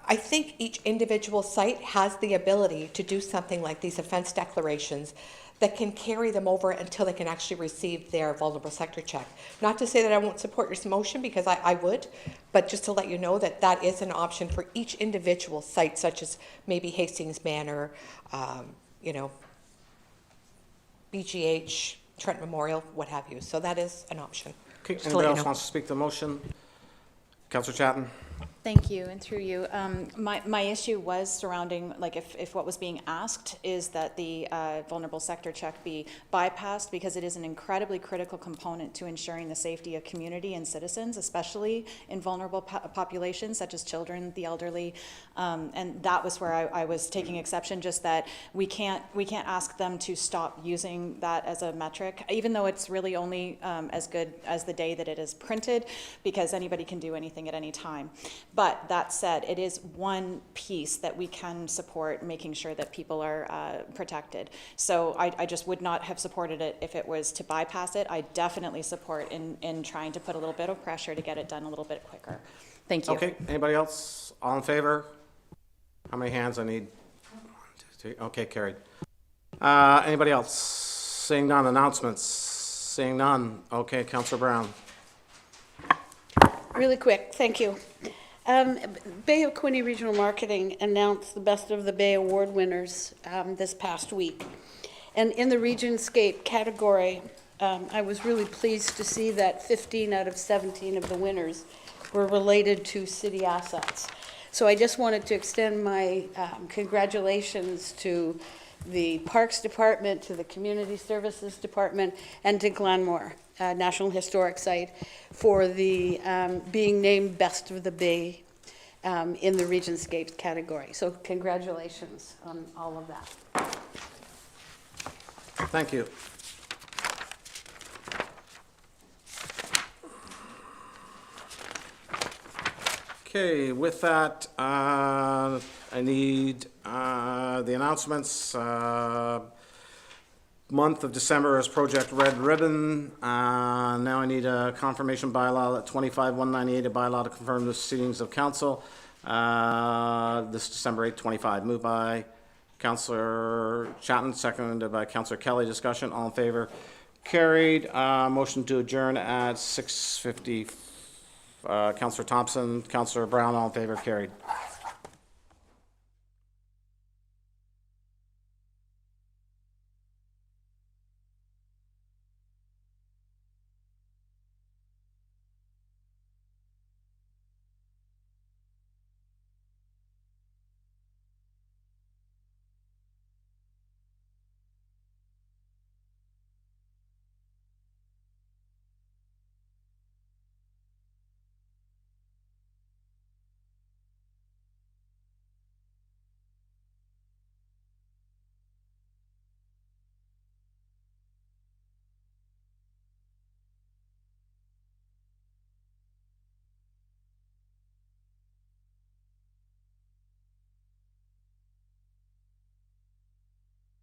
I think each individual site has the ability to do something like these offense declarations that can carry them over until they can actually receive their vulnerable sector check. Not to say that I won't support your motion, because I would, but just to let you know that that is an option for each individual site, such as maybe Hastings Manor, BGH, Trent Memorial, what have you. So that is an option. Okay, Just to let anybody you else know. wants to speak to the motion? Councillor Chatton? Thank you, and through you. My issue was surrounding, like, if what was being asked is that the vulnerable sector check be bypassed, because it is an incredibly critical component to ensuring the safety of community and citizens, especially in vulnerable populations such as children, the elderly, and that was where I was taking exception, just that we can't ask them to stop using that as a metric, even though it's really only as good as the day that it is printed, because anybody can do anything at any time. But that said, it is one piece that we can support, making sure that people are protected. So I just would not have supported it if it was to bypass it. I definitely support in trying to put a little bit of pressure to get it done a little bit quicker. Thank you. Okay, anybody else? All in favor? How many hands I need? 1, 2, 3. Okay, carried. Anybody else? Seeing none, announcements? Seeing none. Okay, Councillor Brown. Really quick, thank you. Bay of Quinte Regional Marketing announced the Best of the Bay Award winners this past week. And in the Regionscape category, I was really pleased to see that 15 out of 17 of the winners were related to city assets. So I just wanted to extend my congratulations to the Parks Department, to the Community Services Department, and to Glenmore National Historic Site for the being named Best of the Bay in the Regionscapes category. So congratulations on all of that. Thank you. Okay, with that, I need the announcements. Month of December is Project Red Ribbon. Now I need a confirmation bylaw at 25-198, a bylaw to confirm the proceedings of council. This December 8th, 25. Moved by Councillor Chatton, seconded by Councillor Kelly. Discussion, all in favor? Carried. Motion to adjourn at 6:50. Councillor Thompson, Councillor Brown, all in favor? Carried.